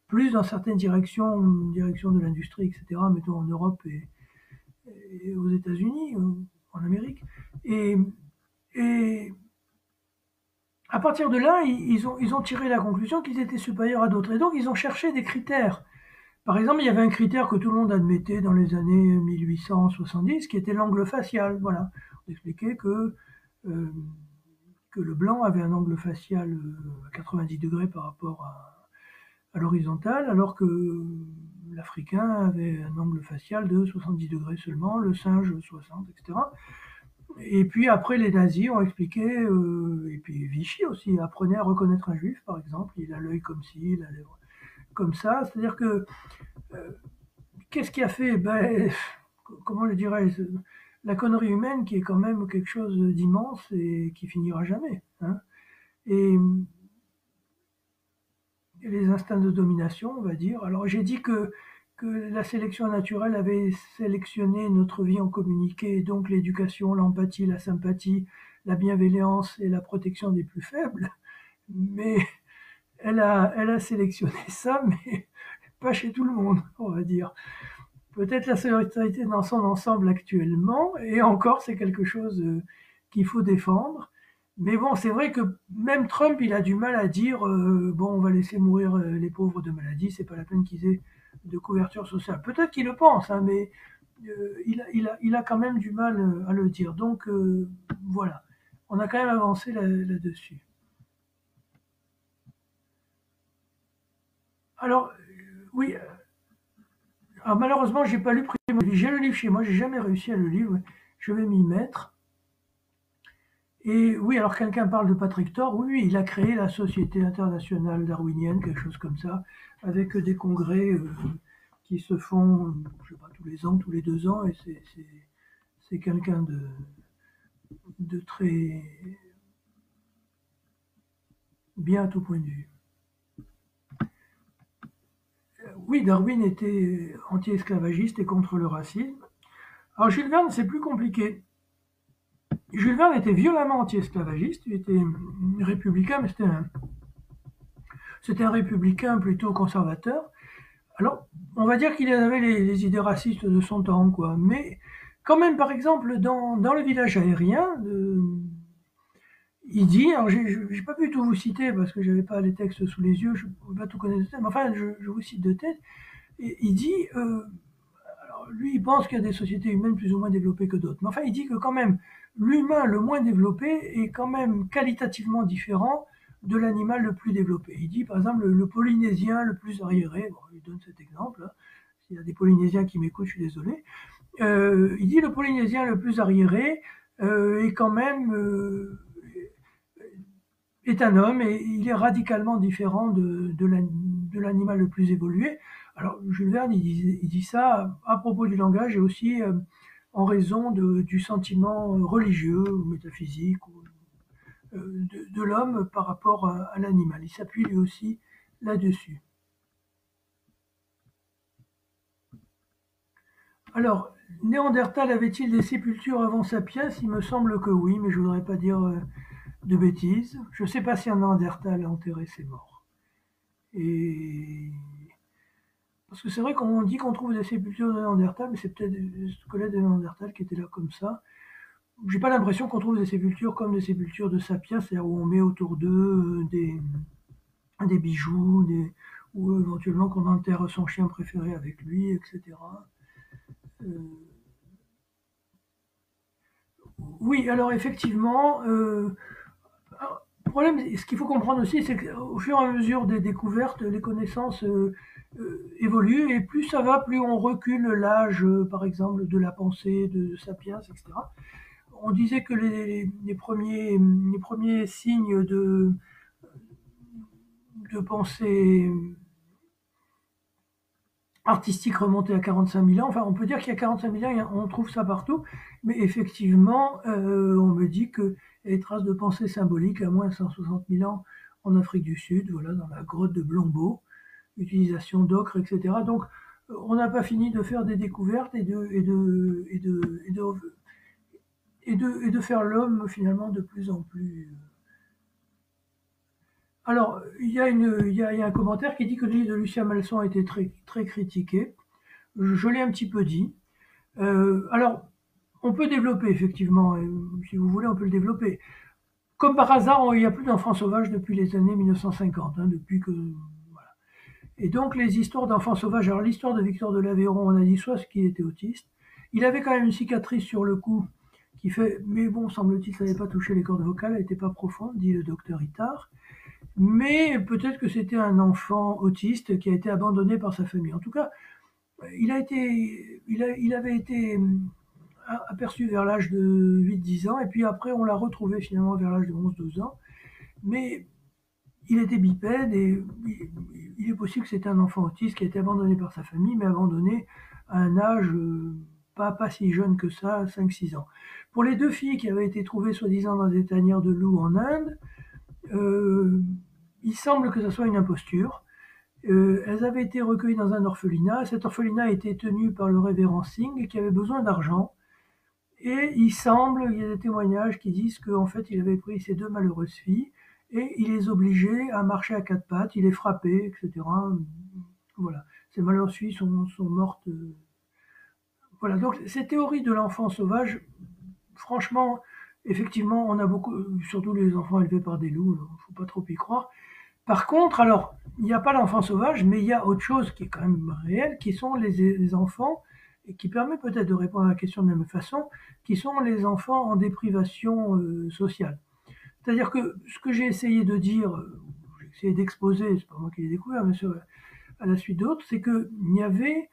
plus dans certaines directions, direction de l'industrie, etc., mettons en Europe et aux États-Unis, en Amérique. Et, et à partir de là, ils ont tiré la conclusion qu'ils étaient supérieurs à d'autres. Et donc, ils ont cherché des critères. Par exemple, il y avait un critère que tout le monde admettait dans les années 1870, qui était l'angle facial. Voilà. On expliquait euh, que le blanc avait un angle facial à 90 degrés par rapport à l'horizontale, alors que l'Africain avait un angle facial de 70 degrés seulement, le singe 60, etc. Et puis après, les nazis ont expliqué, et puis Vichy aussi apprenait à reconnaître un juif, par exemple, il a l'œil comme ci, il a lèvres comme ça. C'est-à-dire que, qu'est-ce qui a fait ben, comment je dirais, la connerie humaine qui est quand même quelque chose d'immense et qui finira jamais. Hein. Et les instincts de domination, on va dire. Alors j'ai dit que la sélection naturelle avait sélectionné notre vie en communiqué, donc l'éducation, l'empathie, la sympathie, la bienveillance et la protection des plus faibles. Mais elle a sélectionné ça, mais pas chez tout le monde, on va dire. Peut-être la solidarité dans son ensemble actuellement, et encore c'est quelque chose qu'il faut défendre. Mais bon, c'est vrai que même Trump, il a du mal à dire bon, on va laisser mourir les pauvres de maladie, c'est pas la peine qu'ils aient de couverture sociale. Peut-être qu'il le pense, hein, mais il a quand même du mal à le dire. Donc voilà, on a quand même avancé là-dessus. Alors, oui, alors malheureusement, j'ai pas lu Primo Levi. J'ai le livre chez moi, j'ai jamais réussi à le lire. Ouais. Je vais m'y mettre. Et oui, alors quelqu'un parle de Patrick Thor, oui, oui, il a créé la Société internationale darwinienne, quelque chose comme ça, avec des congrès qui se font, je sais pas, tous les ans, tous les 2 ans, et c'est quelqu'un de très bien à tout point de vue. Oui, Darwin était anti-esclavagiste et contre le racisme. Alors Jules Verne, c'est plus compliqué. Jules Verne était violemment anti-esclavagiste, il était républicain, mais c'était un républicain plutôt conservateur. Alors, on va dire qu'il avait les idées racistes de son temps, quoi. Mais quand même, par exemple, dans le village aérien, il dit, alors j'ai pas pu tout vous citer parce que j'avais pas les textes sous les yeux, je ne pouvais pas tout connaître de tête, mais enfin, je vous cite de tête. Et il dit, alors lui, il pense qu'il y a des sociétés humaines plus ou moins développées que d'autres. Mais enfin, il dit que quand même, l'humain le moins développé est quand même qualitativement différent de l'animal le plus développé. Il dit, par exemple, le Polynésien le plus arriéré, bon, il donne cet exemple, hein. S'il y a des Polynésiens qui m'écoutent, je suis désolé. Il dit le Polynésien le plus arriéré est quand même est un homme et il est radicalement différent de l'animal le plus évolué. Alors Jules Verne, il dit ça à propos du langage et aussi en raison du sentiment religieux ou métaphysique de l'homme par rapport à l'animal. Il s'appuie lui aussi là-dessus. Alors, Néandertal avait-il des sépultures avant Sapiens? Il me semble que oui, mais je voudrais pas dire de bêtises. Je ne sais pas si un Néandertal a enterré ses morts. Et parce que c'est vrai qu'on dit qu'on trouve des sépultures de Néandertal, mais c'est peut-être des squelettes de Néandertal qui étaient là comme ça. J'ai pas l'impression qu'on trouve des sépultures comme des sépultures de Sapiens, c'est-à-dire où on met autour d'eux des bijoux, ou éventuellement qu'on enterre son chien préféré avec lui, etc. Euh, oui, alors effectivement, Alors, le problème, ce qu'il faut comprendre aussi, c'est qu'au fur et à mesure des découvertes, les connaissances évoluent, et plus ça va, plus on recule l'âge, par exemple, de la pensée, de Sapiens, etc. On disait que les premiers signes de pensée artistique remontait à 45 000 ans. Enfin, on peut dire qu'il y a 45 000 ans, on trouve ça partout. Mais effectivement, on me dit qu'il y a des traces de pensée symbolique à moins de 160 000 ans en Afrique du Sud, voilà, dans la grotte de Blombo, utilisation d'ocre, etc. Donc, on n'a pas fini de faire des découvertes et de faire l'homme finalement de plus en plus. Alors, il y a un commentaire qui dit que le livre de Lucien Malson a été très, très critiqué. Je l'ai un petit peu dit. Alors, on peut développer effectivement, si vous voulez, on peut le développer. Comme par hasard, il n'y a plus d'enfants sauvages depuis les années 1950, hein, depuis que. Voilà. Et donc, les histoires d'enfants sauvages. Alors, l'histoire de Victor de l'Aveyron, on a dit soit qu'il était autiste. Il avait quand même une cicatrice sur le cou qui fait. Mais bon, semble-t-il, ça n'avait pas touché les cordes vocales, elle n'était pas profonde, dit le docteur Itard. Mais peut-être que c'était un enfant autiste qui a été abandonné par sa famille. En tout cas, il avait été aperçu vers l'âge de 8-10 ans, et puis après on l'a retrouvé finalement vers l'âge de 11-12 ans. Mais il était bipède, et il est possible que c'était un enfant autiste qui a été abandonné par sa famille, mais abandonné à un âge pas si jeune que ça, 5-6 ans. Pour les deux filles qui avaient été trouvées soi-disant dans des tanières de loups en Inde, il semble que ce soit une imposture. Elles avaient été recueillies dans un orphelinat. Cet orphelinat était tenu par le révérend Singh, qui avait besoin d'argent. Et il semble, il y a des témoignages qui disent qu'en fait, il avait pris ces deux malheureuses filles et il les obligeait à marcher à quatre pattes, il les frappait, etc. Voilà. Ces malheureuses filles sont mortes. Voilà. Donc, ces théories de l'enfant sauvage, franchement, effectivement, on a beaucoup, surtout les enfants élevés par des loups, il ne faut pas trop y croire. Par contre, alors, il n'y a pas l'enfant sauvage, mais il y a autre chose qui est quand même réel, qui sont les enfants, et qui permet peut-être de répondre à la question de la même façon, qui sont les enfants en déprivation sociale. C'est-à-dire que ce que j'ai essayé de dire, j'ai essayé d'exposer, c'est pas moi qui l'ai découvert, mais à la suite d'autres, c'est qu'il y avait,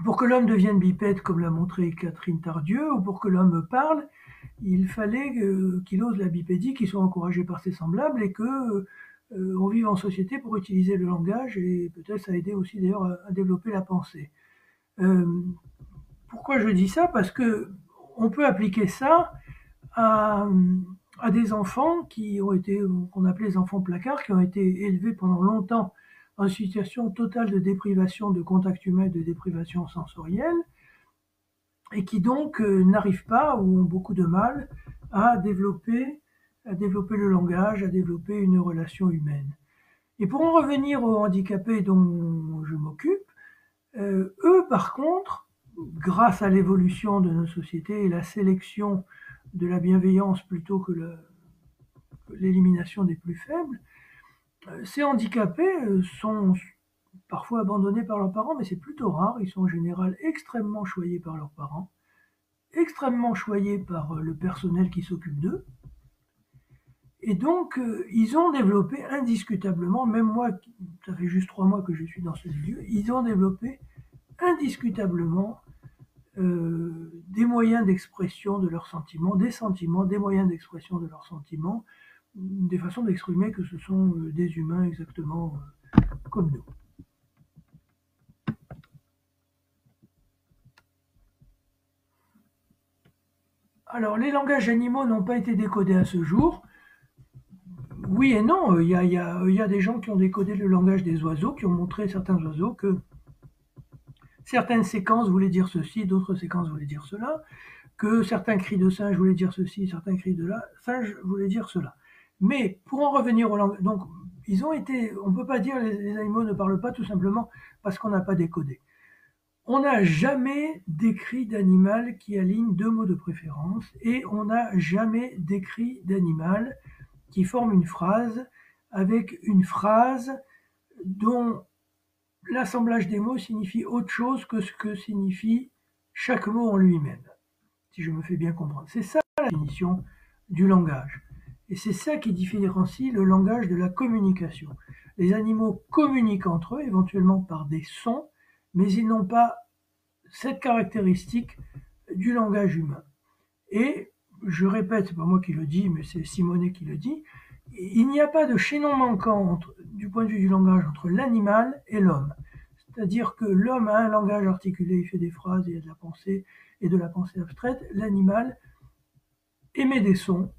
pour que l'homme devienne bipède, comme l'a montré Catherine Tardieu, ou pour que l'homme parle, il fallait qu'il ose la bipédie, qu'il soit encouragé par ses semblables, et que on vive en société pour utiliser le langage, et peut-être ça a aidé aussi d'ailleurs à développer la pensée. Euh, Pourquoi je dis ça? Parce que on peut appliquer ça à, à des enfants qui ont été, qu'on appelait les enfants placards, qui ont été élevés pendant longtemps en situation totale de déprivation de contact humain, de déprivation sensorielle, et qui donc n'arrivent pas ou ont beaucoup de mal à développer, le langage, à développer une relation humaine. Et pour en revenir aux handicapés dont je m'occupe, eux, par contre, grâce à l'évolution de nos sociétés et la sélection de la bienveillance plutôt que l'élimination des plus faibles, ces handicapés sont parfois abandonnés par leurs parents, mais c'est plutôt rare. Ils sont en général extrêmement choyés par leurs parents, extrêmement choyés par le personnel qui s'occupe d'eux. Et donc, ils ont développé indiscutablement, même moi, ça fait juste 3 mois que je suis dans ce milieu, ils ont développé indiscutablement des moyens d'expression de leurs sentiments, des moyens d'expression de leurs sentiments, des façons d'exprimer que ce sont des humains exactement comme nous. Alors, les langages animaux n'ont pas été décodés à ce jour. Oui et non, il y a des gens qui ont décodé le langage des oiseaux, qui ont montré à certains oiseaux que certaines séquences voulaient dire ceci, d'autres séquences voulaient dire cela, que certains cris de singe voulaient dire ceci, certains cris de singe voulaient dire cela. Mais pour en revenir aux langues, donc ils ont été, on ne peut pas dire les animaux ne parlent pas tout simplement parce qu'on n'a pas décodé. On n'a jamais décrit d'animal qui aligne deux mots de préférence, et on n'a jamais décrit d'animal qui forme une phrase avec une phrase dont l'assemblage des mots signifie autre chose que ce que signifie chaque mot en lui-même, si je me fais bien comprendre. C'est ça la définition du langage. Et c'est ça qui différencie le langage de la communication. Les animaux communiquent entre eux, éventuellement par des sons, mais ils n'ont pas cette caractéristique du langage humain. Et je répète, c'est pas moi qui le dis, mais c'est Simonet qui le dit, il n'y a pas de chaînon manquant du point de vue du langage entre l'animal et l'homme. C'est-à-dire que l'homme a un langage articulé, il fait des phrases, il y a de la pensée et de la pensée abstraite. L'animal émet des sons,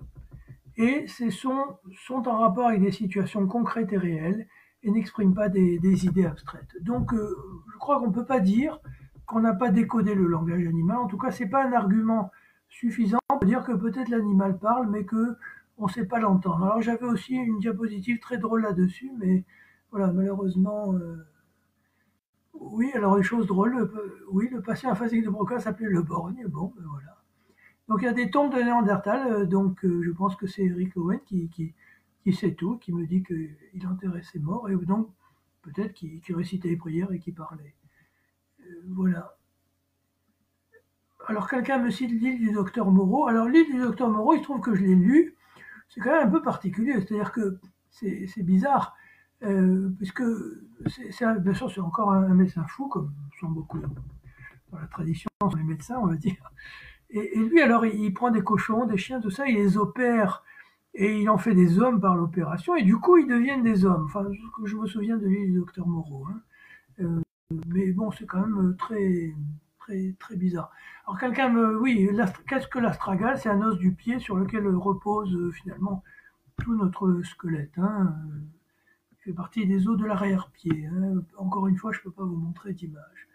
et ces sons sont en rapport avec des situations concrètes et réelles et n'expriment pas des idées abstraites. Donc je crois qu'on ne peut pas dire qu'on n'a pas décodé le langage animal. En tout cas, ce n'est pas un argument suffisant pour dire que peut-être l'animal parle, mais qu'on ne sait pas l'entendre. Alors j'avais aussi une diapositive très drôle là-dessus, mais voilà, malheureusement, oui, alors les choses drôles, oui, le patient aphasique de Broca s'appelait Le Borgne, bon, ben voilà. Donc il y a des tombes de Néandertal, donc je pense que c'est Eric Owen qui sait tout, qui me dit qu'il enterrait ses morts, et donc peut-être qu'il récitait les prières et qu'il parlait. Voilà. Alors quelqu'un me cite l'île du docteur Moreau. Alors l'île du docteur Moreau, il se trouve que je l'ai lu, c'est quand même un peu particulier, c'est-à-dire que c'est bizarre, puisque bien sûr c'est encore un médecin fou, comme sont beaucoup dans la tradition, sont les médecins, on va dire. Et lui, alors, il prend des cochons, des chiens, tout ça, il les opère et il en fait des hommes par l'opération, et du coup, ils deviennent des hommes. Enfin, je me souviens de lui, du docteur Moreau. Hein. Euh, mais bon, c'est quand même très, très, très bizarre. Alors, quelqu'un me. Oui, qu'est-ce que l'astragale? C'est un os du pied sur lequel repose finalement tout notre squelette. Hein. Il fait partie des os de l'arrière-pied. Hein. Encore une fois, je ne peux pas vous montrer d'image.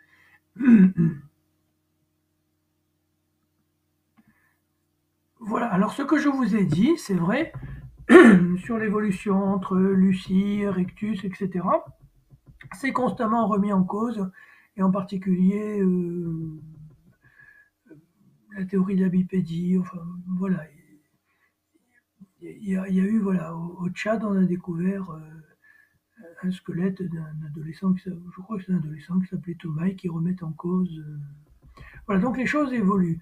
Voilà, alors ce que je vous ai dit, c'est vrai, sur l'évolution entre Lucie, Erectus, etc., c'est constamment remis en cause, et en particulier la théorie de la bipédie. Enfin, voilà, il y a eu, voilà, au Tchad, on a découvert un squelette d'un adolescent, je crois que c'est un adolescent qui s'appelait Toumaï, qui remet en cause. Voilà, donc les choses évoluent.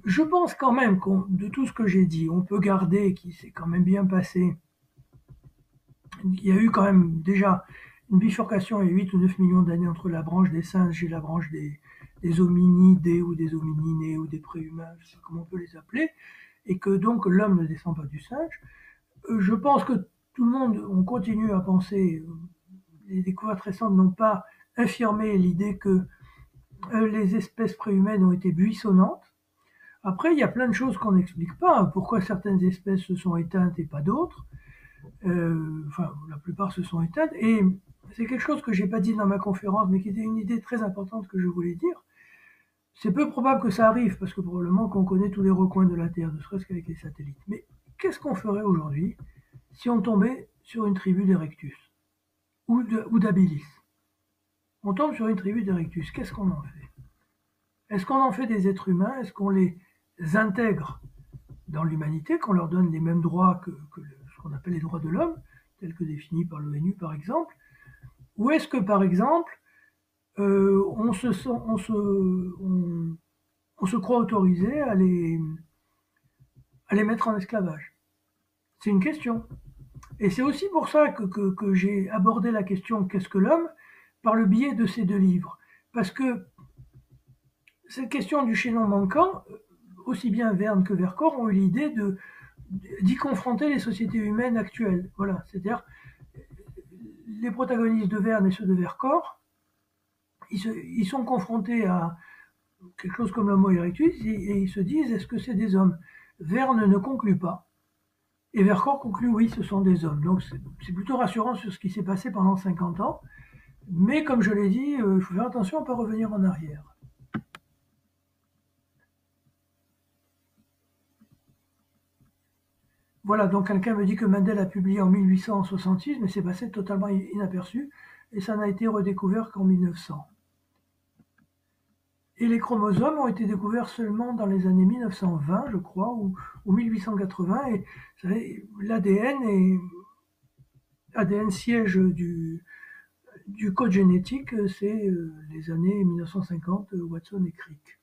Je pense quand même que de tout ce que j'ai dit, on peut garder, qui s'est quand même bien passé, il y a eu quand même déjà une bifurcation il y a 8 ou 9 millions d'années entre la branche des singes et la branche des hominidés ou des homininés ou des préhumains, je sais pas comment on peut les appeler, et que donc l'homme ne descend pas du singe. Je pense que tout le monde, on continue à penser, les découvertes récentes n'ont pas infirmé l'idée que les espèces préhumaines ont été buissonnantes. Après, il y a plein de choses qu'on n'explique pas. Pourquoi certaines espèces se sont éteintes et pas d'autres. Enfin, la plupart se sont éteintes. Et c'est quelque chose que j'ai pas dit dans ma conférence, mais qui était une idée très importante que je voulais dire. C'est peu probable que ça arrive, parce que probablement qu'on connaît tous les recoins de la Terre, ne serait-ce qu'avec les satellites. Mais qu'est-ce qu'on ferait aujourd'hui si on tombait sur une tribu d'Erectus ou d'Habilis? On tombe sur une tribu d'Erectus, qu'est-ce qu'on en fait? Est-ce qu'on en fait des êtres humains? Est-ce qu'on les intègre dans l'humanité, qu'on leur donne les mêmes droits que ce qu'on appelle les droits de l'homme, tels que définis par l'ONU par exemple? Ou est-ce que par exemple, on se croit autorisé à les mettre en esclavage? C'est une question. Et c'est aussi pour ça que j'ai abordé la question qu'est-ce que l'homme par le biais de ces deux livres. Parce que cette question du chaînon manquant, aussi bien Verne que Vercors ont eu l'idée d'y confronter les sociétés humaines actuelles. Voilà, c'est-à-dire les protagonistes de Verne et ceux de Vercors, ils sont confrontés à quelque chose comme l'Homo erectus et ils se disent est-ce que c'est des hommes? Verne ne conclut pas. Et Vercors conclut oui, ce sont des hommes. Donc c'est plutôt rassurant sur ce qui s'est passé pendant 50 ans. Mais comme je l'ai dit, il faut faire attention à ne pas revenir en arrière. Voilà, donc quelqu'un me dit que Mendel a publié en 1866, mais c'est passé totalement inaperçu, et ça n'a été redécouvert qu'en 1900. Et les chromosomes ont été découverts seulement dans les années 1920, je crois, ou 1880, et vous savez, ADN siège du code génétique, c'est les années 1950, Watson et Crick.